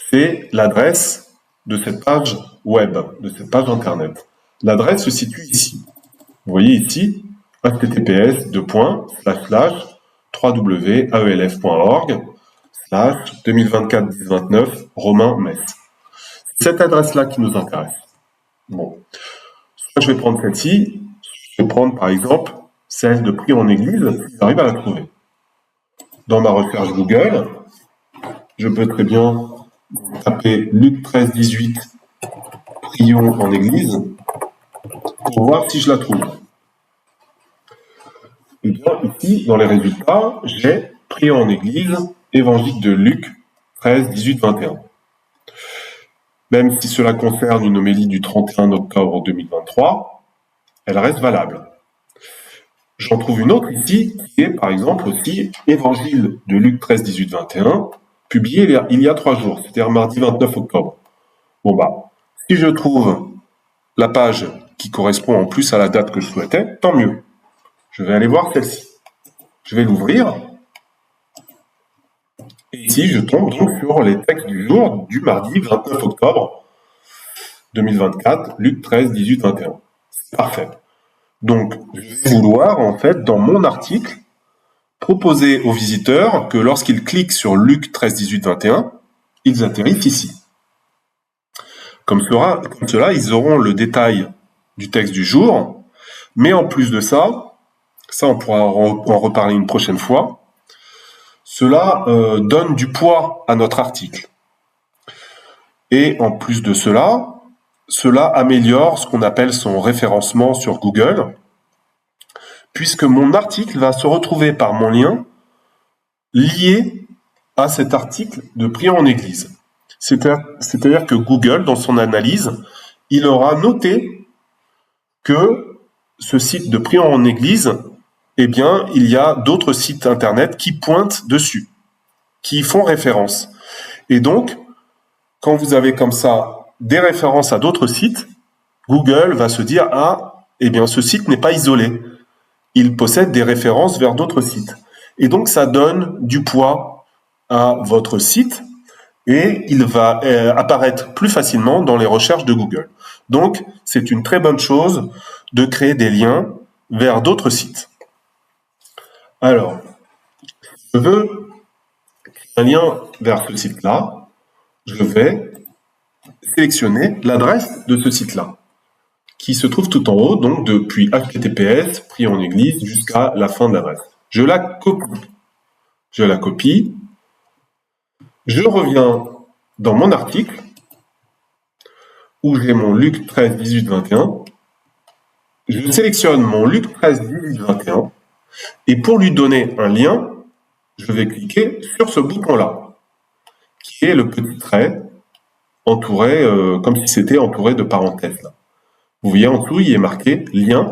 c'est l'adresse de cette page web, de cette page internet. L'adresse se situe ici. Vous voyez ici, https://www.aelf.org/2024-1029 Romain Metz. C'est cette adresse-là qui nous intéresse. Bon. Soit je vais prendre celle-ci, je vais prendre par exemple celle de Prions en Église, si j'arrive à la trouver. Dans ma recherche Google, je peux très bien taper Luc 13, 18 Prions en Église pour voir si je la trouve. Et bien ici, dans les résultats, j'ai Prions en Église, évangile de Luc 13, 18, 21. Même si cela concerne une homélie du 31 octobre 2023, elle reste valable. J'en trouve une autre ici, qui est par exemple aussi Évangile de Luc 13, 18, 21, publié il y a 3 jours, c'est-à-dire mardi 29 octobre. Bon bah, si je trouve la page qui correspond en plus à la date que je souhaitais, tant mieux. Je vais aller voir celle-ci. Je vais l'ouvrir. Et ici, je tombe donc sur les textes du jour du mardi 29 octobre 2024, Luc 13, 18, 21. C'est parfait. Donc, je vais vouloir, en fait, dans mon article, proposer aux visiteurs que lorsqu'ils cliquent sur Luc 13, 18, 21, ils atterrissent ici. Comme cela, ils auront le détail du texte du jour, mais en plus de ça on pourra en reparler une prochaine fois, cela donne du poids à notre article. Et en plus de cela améliore ce qu'on appelle son référencement sur Google, puisque mon article va se retrouver par mon lien lié à cet article de Prions en Église. C'est-à-dire que Google, dans son analyse, il aura noté que ce site de Prions en Église, eh bien, il y a d'autres sites internet qui pointent dessus, qui font référence. Et donc, quand vous avez comme ça des références à d'autres sites, Google va se dire « Ah, eh bien, ce site n'est pas isolé. Il possède des références vers d'autres sites. » Et donc, ça donne du poids à votre site et il va apparaître plus facilement dans les recherches de Google. Donc, c'est une très bonne chose de créer des liens vers d'autres sites. Alors, je veux un lien vers ce site-là, je vais sélectionner l'adresse de ce site-là, qui se trouve tout en haut, donc depuis https, Prions en Église, jusqu'à la fin de l'adresse. Je la copie, je reviens dans mon article, où j'ai mon Luc 13, 18, 21, je sélectionne mon Luc 13, 18, 21, et pour lui donner un lien, je vais cliquer sur ce bouton-là, qui est le petit trait entouré, comme si c'était entouré de parenthèses. Là. Vous voyez en dessous, il est marqué lien,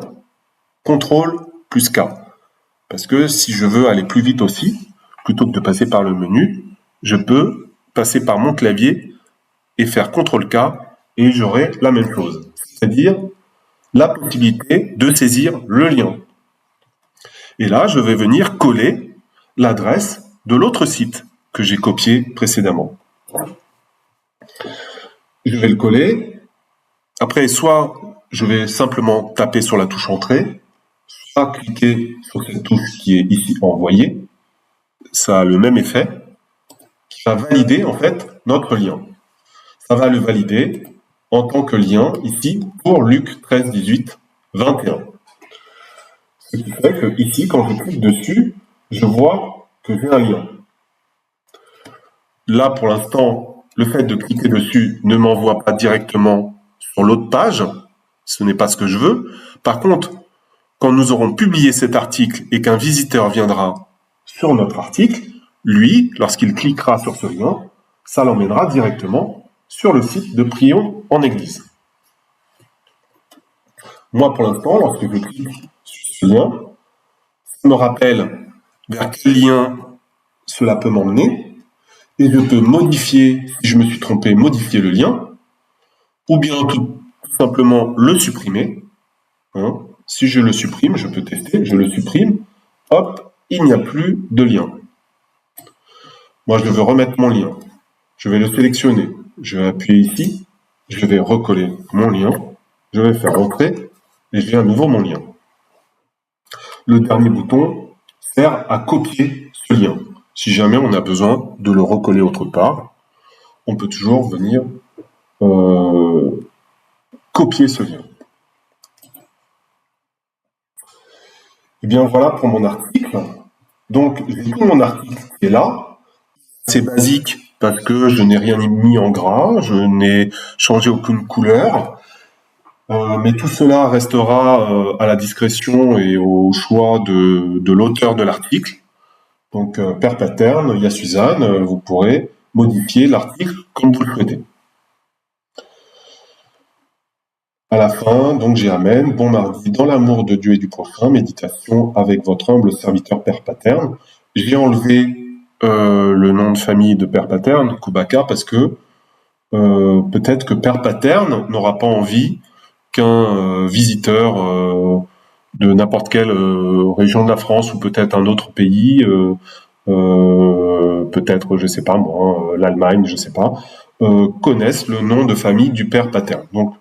CTRL plus K. Parce que si je veux aller plus vite aussi, plutôt que de passer par le menu, je peux passer par mon clavier et faire CTRL K et j'aurai la même chose. C'est-à-dire la possibilité de saisir le lien. Et là, je vais venir coller l'adresse de l'autre site que j'ai copié précédemment. Je vais le coller. Après, soit je vais simplement taper sur la touche Entrée, soit cliquer sur cette touche qui est ici Envoyer. Ça a le même effet, qui va valider en fait notre lien. Ça va le valider en tant que lien ici pour Luc 13, 18, 21. Ce qui fait que ici, quand je clique dessus, je vois que j'ai un lien. Là, pour l'instant, le fait de cliquer dessus ne m'envoie pas directement sur l'autre page. Ce n'est pas ce que je veux. Par contre, quand nous aurons publié cet article et qu'un visiteur viendra sur notre article, lui, lorsqu'il cliquera sur ce lien, ça l'emmènera directement sur le site de Prions en Église. Moi, pour l'instant, lorsque je clique sur ce lien, ça me rappelle vers quel lien cela peut m'emmener. Et je peux modifier, si je me suis trompé, modifier le lien, ou bien tout simplement le supprimer. Hein. Si je le supprime, je peux tester, je le supprime, hop, il n'y a plus de lien. Moi, je veux remettre mon lien. Je vais le sélectionner. Je vais appuyer ici, je vais recoller mon lien, je vais faire entrer, et j'ai à nouveau mon lien. Le dernier bouton sert à copier ce lien. Si jamais on a besoin de le recoller autre part, on peut toujours venir copier ce lien. Et bien voilà pour mon article. Donc j'ai tout mon article qui est là. C'est basique parce que je n'ai rien mis en gras, je n'ai changé aucune couleur. Mais tout cela restera à la discrétion et au choix de l'auteur de l'article. Donc, per pattern, il y a Suzanne, vous pourrez modifier l'article comme vous le souhaitez. À la fin, donc j'ai Amen, bon mardi, dans l'amour de Dieu et du prochain, méditation avec votre humble serviteur Père Paterne. J'ai enlevé le nom de famille de Père Paterne, Kubaka, parce que peut-être que Père Paterne n'aura pas envie qu'un visiteur de n'importe quelle région de la France ou peut-être un autre pays, peut-être, je sais pas moi, l'Allemagne, je sais pas, connaissent le nom de famille du Père Paterne. Donc,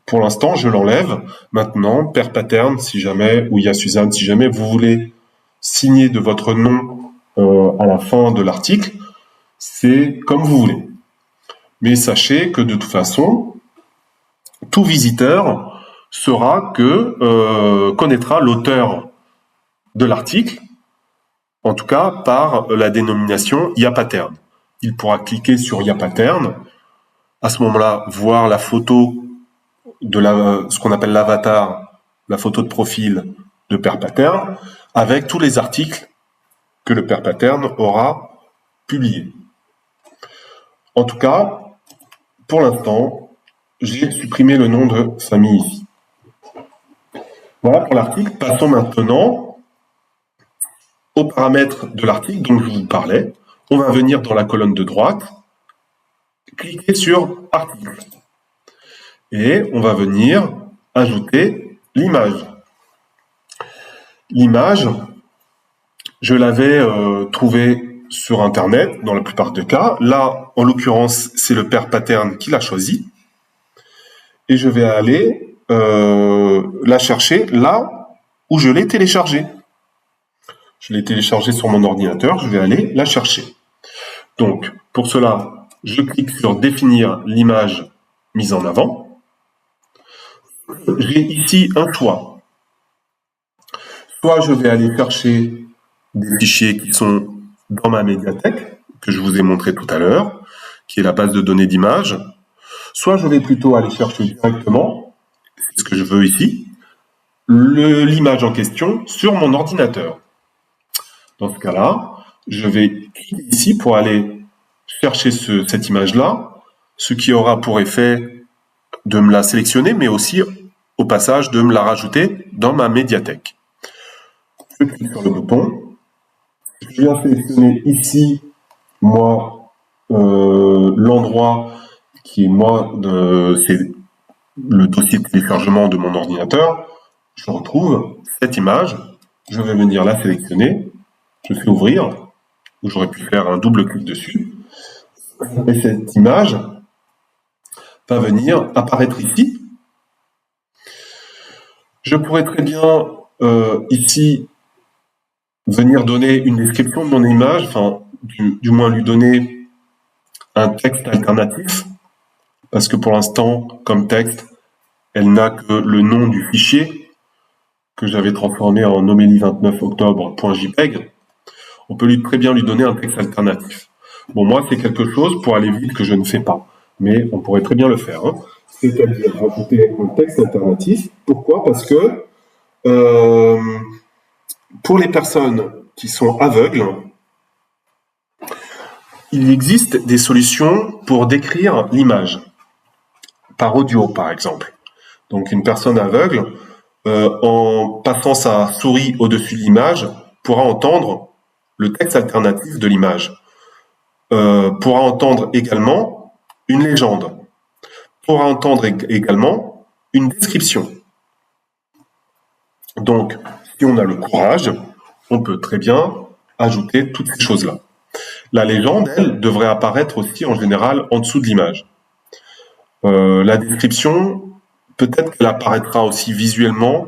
pour l'instant, je l'enlève. Maintenant, Père Paterne, si jamais, ou il y a Suzanne, si jamais vous voulez signer de votre nom à la fin de l'article, c'est comme vous voulez. Mais sachez que de toute façon, tout visiteur connaîtra l'auteur de l'article, en tout cas par la dénomination Yapattern. Il pourra cliquer sur Yapattern, à ce moment-là, voir la photo de ce qu'on appelle l'avatar, la photo de profil de Père Paterne, avec tous les articles que le Père Paterne aura publiés. En tout cas, pour l'instant, j'ai supprimé le nom de famille ici. Voilà pour l'article. Passons maintenant aux paramètres de l'article dont je vous parlais. On va venir dans la colonne de droite, cliquer sur Article. Et on va venir ajouter l'image. L'image, je l'avais trouvée sur Internet, dans la plupart des cas. Là, en l'occurrence, c'est le Père Paterne qui l'a choisi. Et je vais aller la chercher là où je l'ai téléchargée. Je l'ai téléchargée sur mon ordinateur, je vais aller la chercher. Donc, pour cela, je clique sur « Définir l'image mise en avant ». J'ai ici un choix. Soit je vais aller chercher des fichiers qui sont dans ma médiathèque, que je vous ai montré tout à l'heure, qui est la base de données d'images. Soit je vais plutôt aller chercher directement, c'est ce que je veux ici, l'image en question sur mon ordinateur. Dans ce cas-là, je vais cliquer ici pour aller chercher cette image-là, ce qui aura pour effet de me la sélectionner, mais aussi au passage de me la rajouter dans ma médiathèque. Je clique sur le bouton. Je viens sélectionner ici, moi, l'endroit qui est c'est le dossier de téléchargement de mon ordinateur. Je retrouve cette image. Je vais venir la sélectionner. Je fais ouvrir, où j'aurais pu faire un double clic dessus. Et cette image va venir apparaître ici. Je pourrais très bien ici venir donner une description de mon image, enfin du moins lui donner un texte alternatif, parce que pour l'instant, comme texte, elle n'a que le nom du fichier que j'avais transformé en homélie29octobre.jpg. On peut très bien lui donner un texte alternatif. Bon, moi, c'est quelque chose pour aller vite que je ne fais pas, mais on pourrait très bien le faire. Hein. C'est-à-dire rajouter un texte alternatif. Pourquoi? Parce que pour les personnes qui sont aveugles, il existe des solutions pour décrire l'image, par audio par exemple. Donc une personne aveugle, en passant sa souris au-dessus de l'image, pourra entendre le texte alternatif de l'image. pourra entendre également une légende, pourra entendre également une description. Donc, si on a le courage, on peut très bien ajouter toutes ces choses-là. La légende, elle, devrait apparaître aussi en général en dessous de l'image. La description, peut-être qu'elle apparaîtra aussi visuellement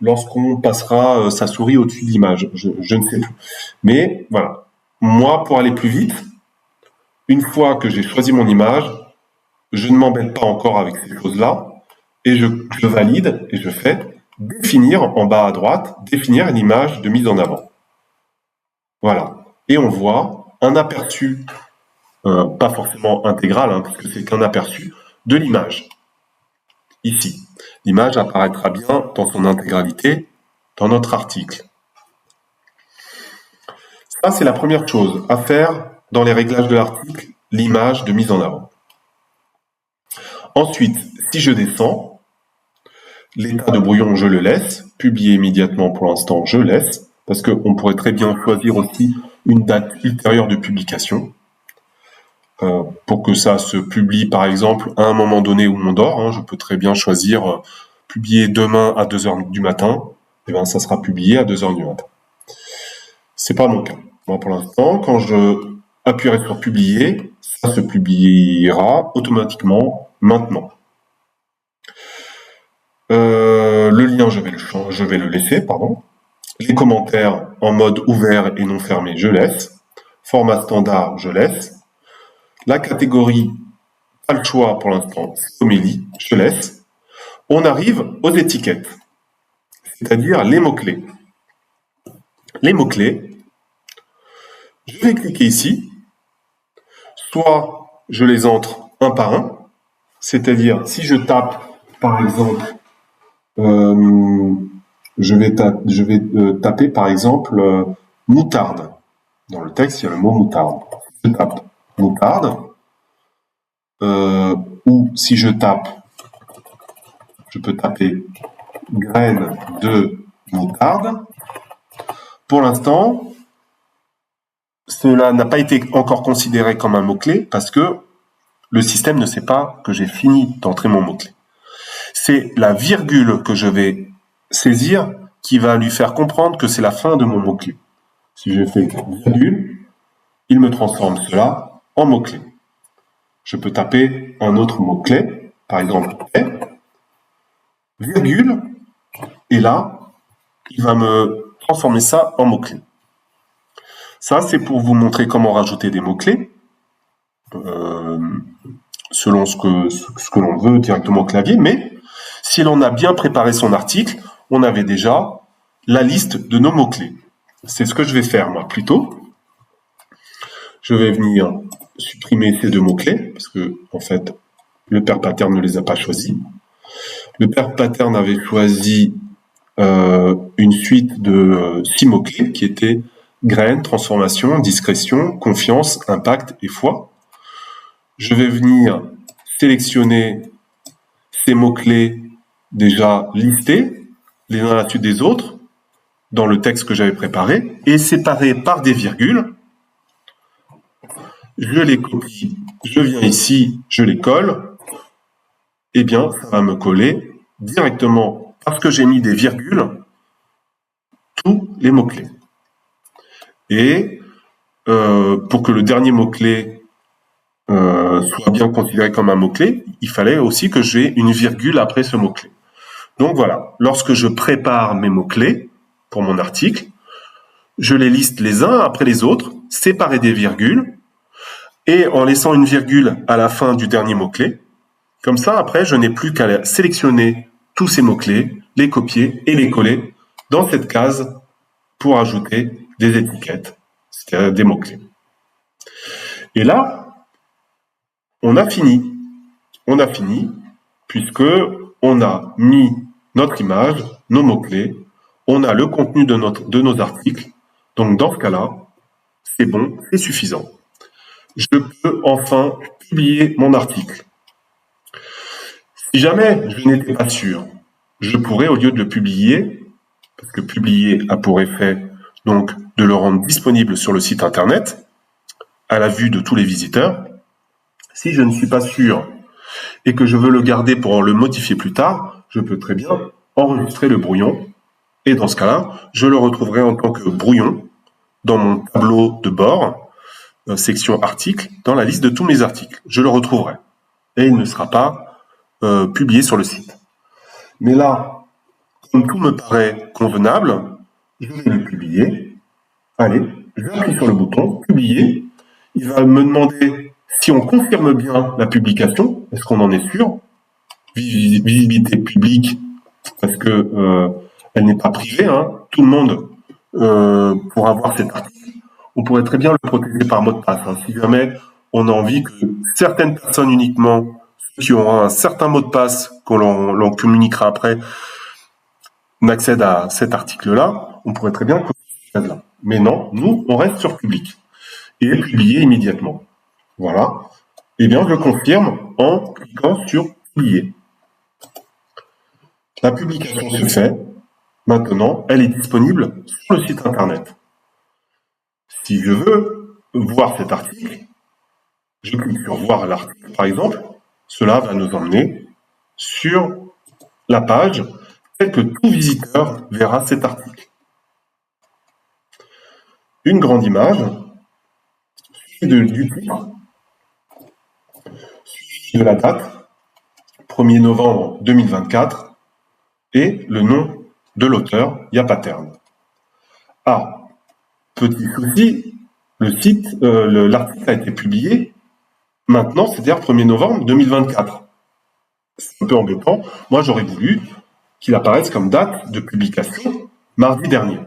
lorsqu'on passera sa souris au-dessus de l'image. Je ne sais plus. Mais voilà. Moi, pour aller plus vite, une fois que j'ai choisi mon image, je ne m'embête pas encore avec ces choses-là et je valide et je fais définir en bas à droite, définir une image de mise en avant. Voilà. Et on voit un aperçu, pas forcément intégral, hein, parce que c'est qu'un aperçu de l'image. Ici. L'image apparaîtra bien dans son intégralité dans notre article. Ça, c'est la première chose à faire dans les réglages de l'article, l'image de mise en avant. Ensuite, si je descends, l'état de brouillon, je le laisse. Publier immédiatement, pour l'instant, je laisse. Parce qu'on pourrait très bien choisir aussi une date ultérieure de publication. Pour que ça se publie, par exemple, à un moment donné où on dort. Hein, je peux très bien choisir publier demain à 2h du matin. Et bien, ça sera publié à 2h du matin. C'est pas mon cas. Moi, pour l'instant, quand je appuierai sur publier, ça se publiera automatiquement maintenant. Le lien, je vais le laisser, pardon. Les commentaires en mode ouvert et non fermé, je laisse. Format standard, je laisse. La catégorie, pas le choix pour l'instant, homélie, je laisse. On arrive aux étiquettes, c'est-à-dire les mots-clés. Les mots-clés, je vais cliquer ici. Soit je les entre un par un, c'est-à-dire si je tape, par exemple, je vais taper par exemple moutarde. Dans le texte, il y a le mot moutarde. Je tape moutarde. Ou si je tape, je peux taper graines de moutarde. Pour l'instant, cela n'a pas été encore considéré comme un mot-clé parce que le système ne sait pas que j'ai fini d'entrer mon mot-clé. C'est la virgule que je vais saisir qui va lui faire comprendre que c'est la fin de mon mot-clé. Si je fais virgule, il me transforme cela en mot-clé. Je peux taper un autre mot-clé, par exemple virgule, et là, il va me transformer ça en mot-clé. Ça, c'est pour vous montrer comment rajouter des mots-clés, selon ce que l'on veut directement au clavier, mais si l'on a bien préparé son article, on avait déjà la liste de nos mots-clés. C'est ce que je vais faire, moi, plutôt. Je vais venir supprimer ces deux mots-clés, parce que, en fait, le père pattern ne les a pas choisis. Le père pattern avait choisi une suite de 6 mots-clés qui étaient graines, transformation, discrétion, confiance, impact et foi. Je vais venir sélectionner ces mots-clés déjà listés, les uns à la suite des autres, dans le texte que j'avais préparé, et séparés par des virgules. Je les copie, je viens ici, je les colle, et bien, ça va me coller directement, parce que j'ai mis des virgules, tous les mots-clés. Et pour que le dernier mot-clé soit bien considéré comme un mot-clé, il fallait aussi que j'ai une virgule après ce mot-clé. Donc voilà, lorsque je prépare mes mots-clés pour mon article, je les liste les uns après les autres, séparés des virgules, et en laissant une virgule à la fin du dernier mot-clé. Comme ça, après, je n'ai plus qu'à sélectionner tous ces mots-clés, les copier et les coller dans cette case pour ajouter des étiquettes, c'est-à-dire des mots-clés. Et là, on a fini. On a fini puisque on a mis notre image, nos mots-clés, on a le contenu de nos articles. Donc dans ce cas-là, c'est bon, c'est suffisant. Je peux enfin publier mon article. Si jamais je n'étais pas sûr, je pourrais, au lieu de le publier, parce que publier a pour effet donc de le rendre disponible sur le site internet, à la vue de tous les visiteurs. Si je ne suis pas sûr et que je veux le garder pour le modifier plus tard, je peux très bien enregistrer le brouillon. Et dans ce cas-là, je le retrouverai en tant que brouillon dans mon tableau de bord, section articles, dans la liste de tous mes articles. Je le retrouverai. Et il ne sera pas publié sur le site. Mais là, comme tout me paraît convenable, je vais le publier. Allez, j'appuie sur le bouton « Publier ». Il va me demander si on confirme bien la publication. Est-ce qu'on en est sûr? Visibilité publique, parce que elle n'est pas privée. Hein. Tout le monde pourra voir cet article. On pourrait très bien le protéger par mot de passe. Hein. Si jamais on a envie que certaines personnes uniquement, ceux qui auront un certain mot de passe qu'on l'on communiquera après, n'accèdent à cet article-là, on pourrait très bien le cocher là. Mais non, nous, on reste sur public et publier immédiatement. Voilà. Eh bien, je confirme en cliquant sur publier. La publication se fait. Maintenant, elle est disponible sur le site internet. Si je veux voir cet article, je clique sur voir l'article, par exemple. Cela va nous emmener sur la page telle que tout visiteur verra cet article. Une grande image, suivie du titre, suivie de la date, 1er novembre 2024, et le nom de l'auteur, il y a pattern. Ah, petit souci, l'article a été publié maintenant, c'est-à-dire 1er novembre 2024. C'est un peu embêtant. Moi, j'aurais voulu qu'il apparaisse comme date de publication mardi dernier.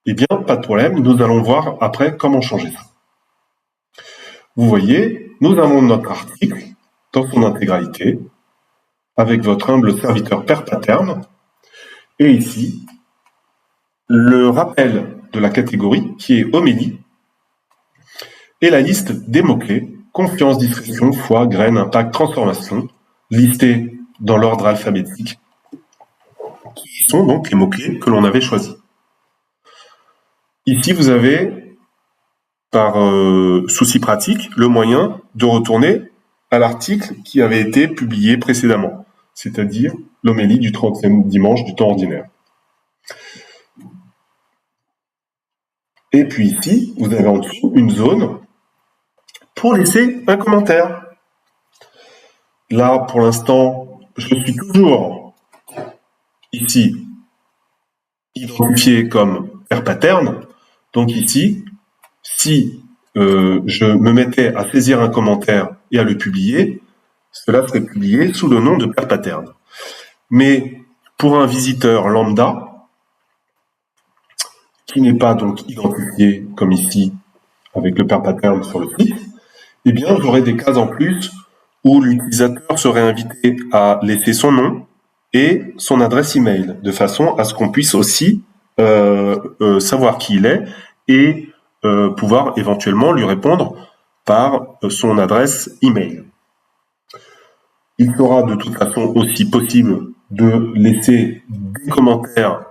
Eh bien, pas de problème, nous allons voir après comment changer ça. Vous voyez, nous avons notre article dans son intégralité, avec votre humble serviteur Père Pattern, et ici, le rappel de la catégorie qui est homélie, et la liste des mots-clés, confiance, discrétion, foi, graine, impact, transformation, listés dans l'ordre alphabétique, qui sont donc les mots-clés que l'on avait choisis. Ici, vous avez, par souci pratique, le moyen de retourner à l'article qui avait été publié précédemment, c'est-à-dire l'homélie du 30e dimanche du temps ordinaire. Et puis ici, vous avez en dessous une zone pour laisser un commentaire. Là, pour l'instant, je suis toujours ici identifié comme Père Pattern. Donc ici, si je me mettais à saisir un commentaire et à le publier, cela serait publié sous le nom de Père Pattern. Mais pour un visiteur lambda, qui n'est pas donc identifié comme ici avec le Père Pattern sur le site, eh bien j'aurais des cases en plus où l'utilisateur serait invité à laisser son nom et son adresse email, de façon à ce qu'on puisse aussi savoir qui il est et pouvoir éventuellement lui répondre par son adresse email. Il sera de toute façon aussi possible de laisser des commentaires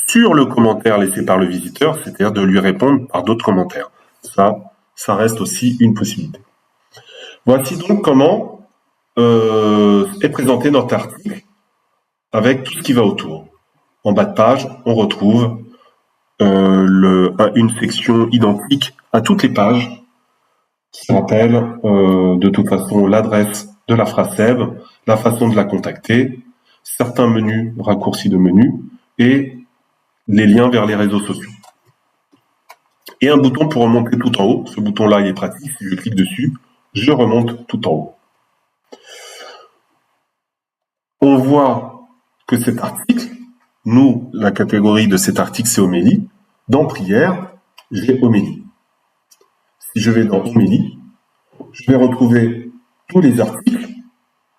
sur le commentaire laissé par le visiteur, c'est-à-dire de lui répondre par d'autres commentaires. Ça reste aussi une possibilité. Voici donc comment est présenté notre article avec tout ce qui va autour. En bas de page, on retrouve une section identique à toutes les pages qui rappelle de toute façon l'adresse de la FRACEB, la façon de la contacter, certains menus, raccourcis de menus et les liens vers les réseaux sociaux. Et un bouton pour remonter tout en haut. Ce bouton-là, il est pratique. Si je clique dessus, je remonte tout en haut. On voit que cet article, nous, la catégorie de cet article, c'est homélie. Dans prière, j'ai homélie. Si je vais dans homélie, je vais retrouver tous les articles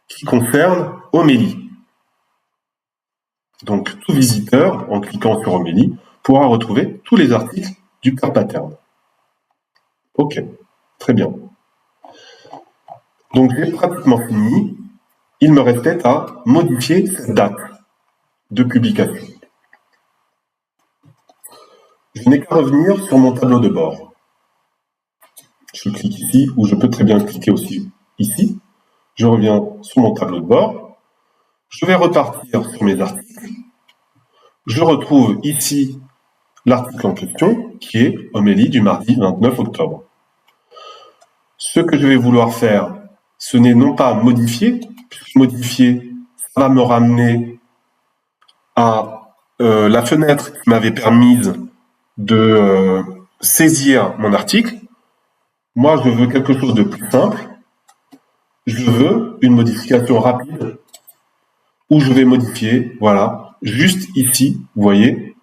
qui concernent homélie. Donc, tout visiteur, en cliquant sur homélie, pourra retrouver tous les articles du Père Pattern. Ok, très bien. Donc, j'ai pratiquement fini. Il me restait à modifier cette date de publication. Je n'ai qu'à revenir sur mon tableau de bord. Je clique ici, ou je peux très bien cliquer aussi ici. Je reviens sur mon tableau de bord. Je vais repartir sur mes articles. Je retrouve ici l'article en question, qui est Homélie du mardi 29 octobre. Ce que je vais vouloir faire, ce n'est non pas modifier, puisque modifier, ça va me ramener à la fenêtre qui m'avait permise de saisir mon article. Moi, je veux quelque chose de plus simple. Je veux une modification rapide où je vais modifier, voilà, juste ici, vous voyez,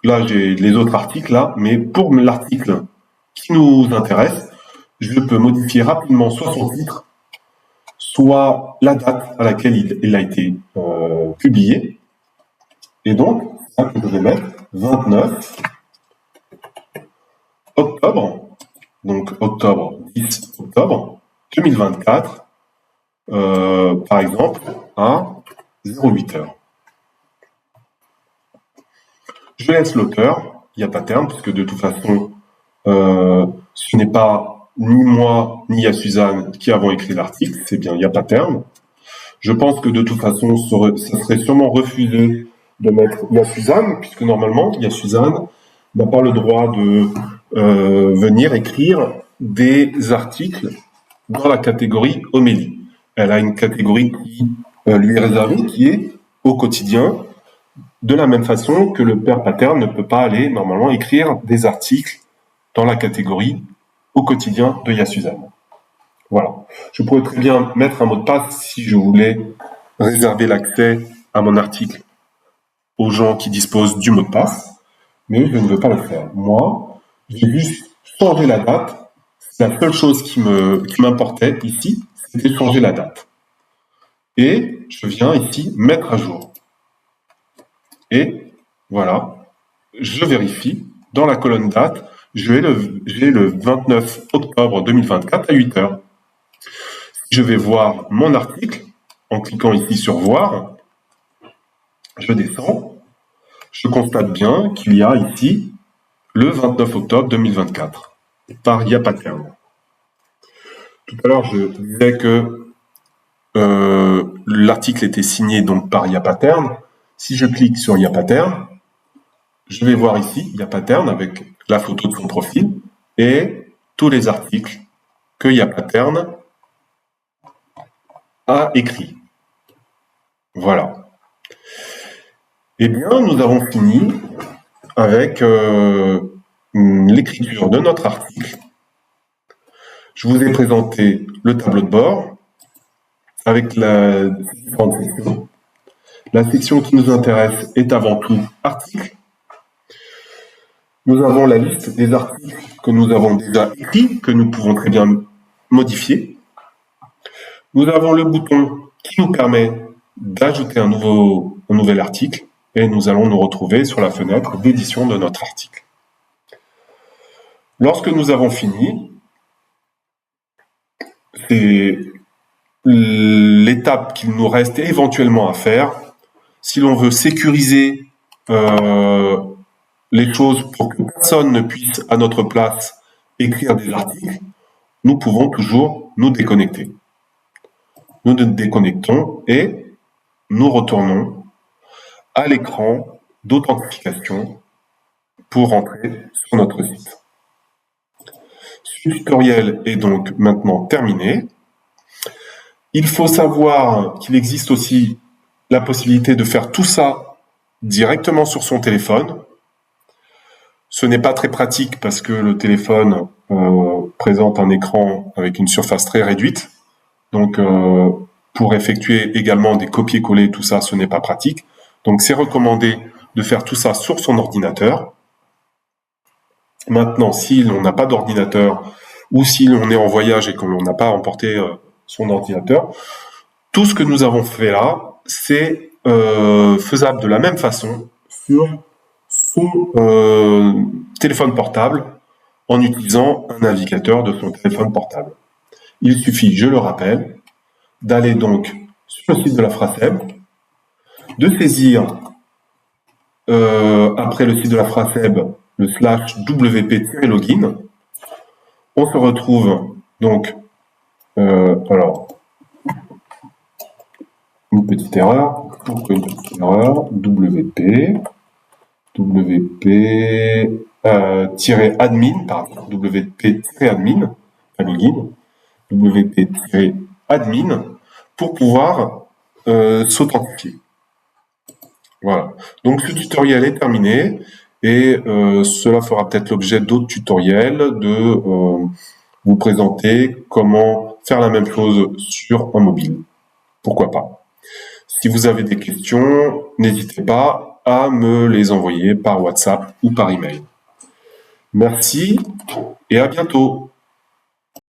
là j'ai les autres articles là, mais pour l'article qui nous intéresse, je peux modifier rapidement soit son titre, soit la date à laquelle il a été publié. Et donc, c'est ça que je vais mettre 29 octobre, donc octobre, 10 octobre 2024, par exemple, à 08h. Je laisse l'auteur, il n'y a pas terme, puisque de toute façon, ce n'est pas ni moi ni Suzanne qui avons écrit l'article, c'est bien, il n'y a pas terme. Je pense que de toute façon, ça serait sûrement refusé de mettre Suzanne, puisque normalement, Suzanne n'a pas le droit de venir écrire des articles dans la catégorie homélie. Elle a une catégorie qui lui est réservée, qui est au quotidien, de la même façon que le père Paterne ne peut pas aller normalement écrire des articles dans la catégorie au quotidien de Suzanne. Voilà. Je pourrais très bien mettre un mot de passe si je voulais réserver l'accès à mon article aux gens qui disposent du mot de passe, mais je ne veux pas le faire. Moi, j'ai juste changé la date. La seule chose qui m'importait ici, c'était changer la date. Et je viens ici mettre à jour. Et voilà, je vérifie. Dans la colonne date, j'ai le 29 octobre 2024 à 8h. Je vais voir mon article en cliquant ici sur voir. Je descends. Je constate bien qu'il y a ici le 29 octobre 2024 par Yapaterne. Tout à l'heure, je disais que l'article était signé donc par Yapaterne. Si je clique sur Yapaterne, je vais voir ici Yapaterne avec la photo de son profil et tous les articles que Yapaterne a écrits. Voilà. Eh bien, nous avons fini avec l'écriture de notre article. Je vous ai présenté le tableau de bord avec la différente section. La section qui nous intéresse est avant tout article. Nous avons la liste des articles que nous avons déjà écrits, que nous pouvons très bien modifier. Nous avons le bouton qui nous permet d'ajouter un nouvel article et nous allons nous retrouver sur la fenêtre d'édition de notre article. Lorsque nous avons fini, c'est l'étape qu'il nous reste éventuellement à faire. Si l'on veut sécuriser les choses pour que personne ne puisse à notre place écrire des articles, nous pouvons toujours nous déconnecter. Nous nous déconnectons et nous retournons à l'écran d'authentification pour rentrer sur notre site. Ce tutoriel est donc maintenant terminé. Il faut savoir qu'il existe aussi la possibilité de faire tout ça directement sur son téléphone. Ce n'est pas très pratique parce que le téléphone présente un écran avec une surface très réduite. Donc, pour effectuer également des copier-coller, tout ça, ce n'est pas pratique. Donc, c'est recommandé de faire tout ça sur son ordinateur. Maintenant, si l'on n'a pas d'ordinateur ou si l'on est en voyage et qu'on n'a pas emporté son ordinateur, tout ce que nous avons fait là, c'est faisable de la même façon sur son téléphone portable en utilisant un navigateur de son téléphone portable. Il suffit, je le rappelle, d'aller donc sur le site de la Fraseb, de saisir après le site de la Fraseb le /wp-login. On se retrouve donc, alors, une petite erreur, WP-admin, pardon, WP-admin, login, WP-admin, pour pouvoir s'authentifier. Voilà. Donc ce tutoriel est terminé et cela fera peut-être l'objet d'autres tutoriels de vous présenter comment faire la même chose sur un mobile. Pourquoi pas. Si vous avez des questions, n'hésitez pas à me les envoyer par WhatsApp ou par email. Merci et à bientôt.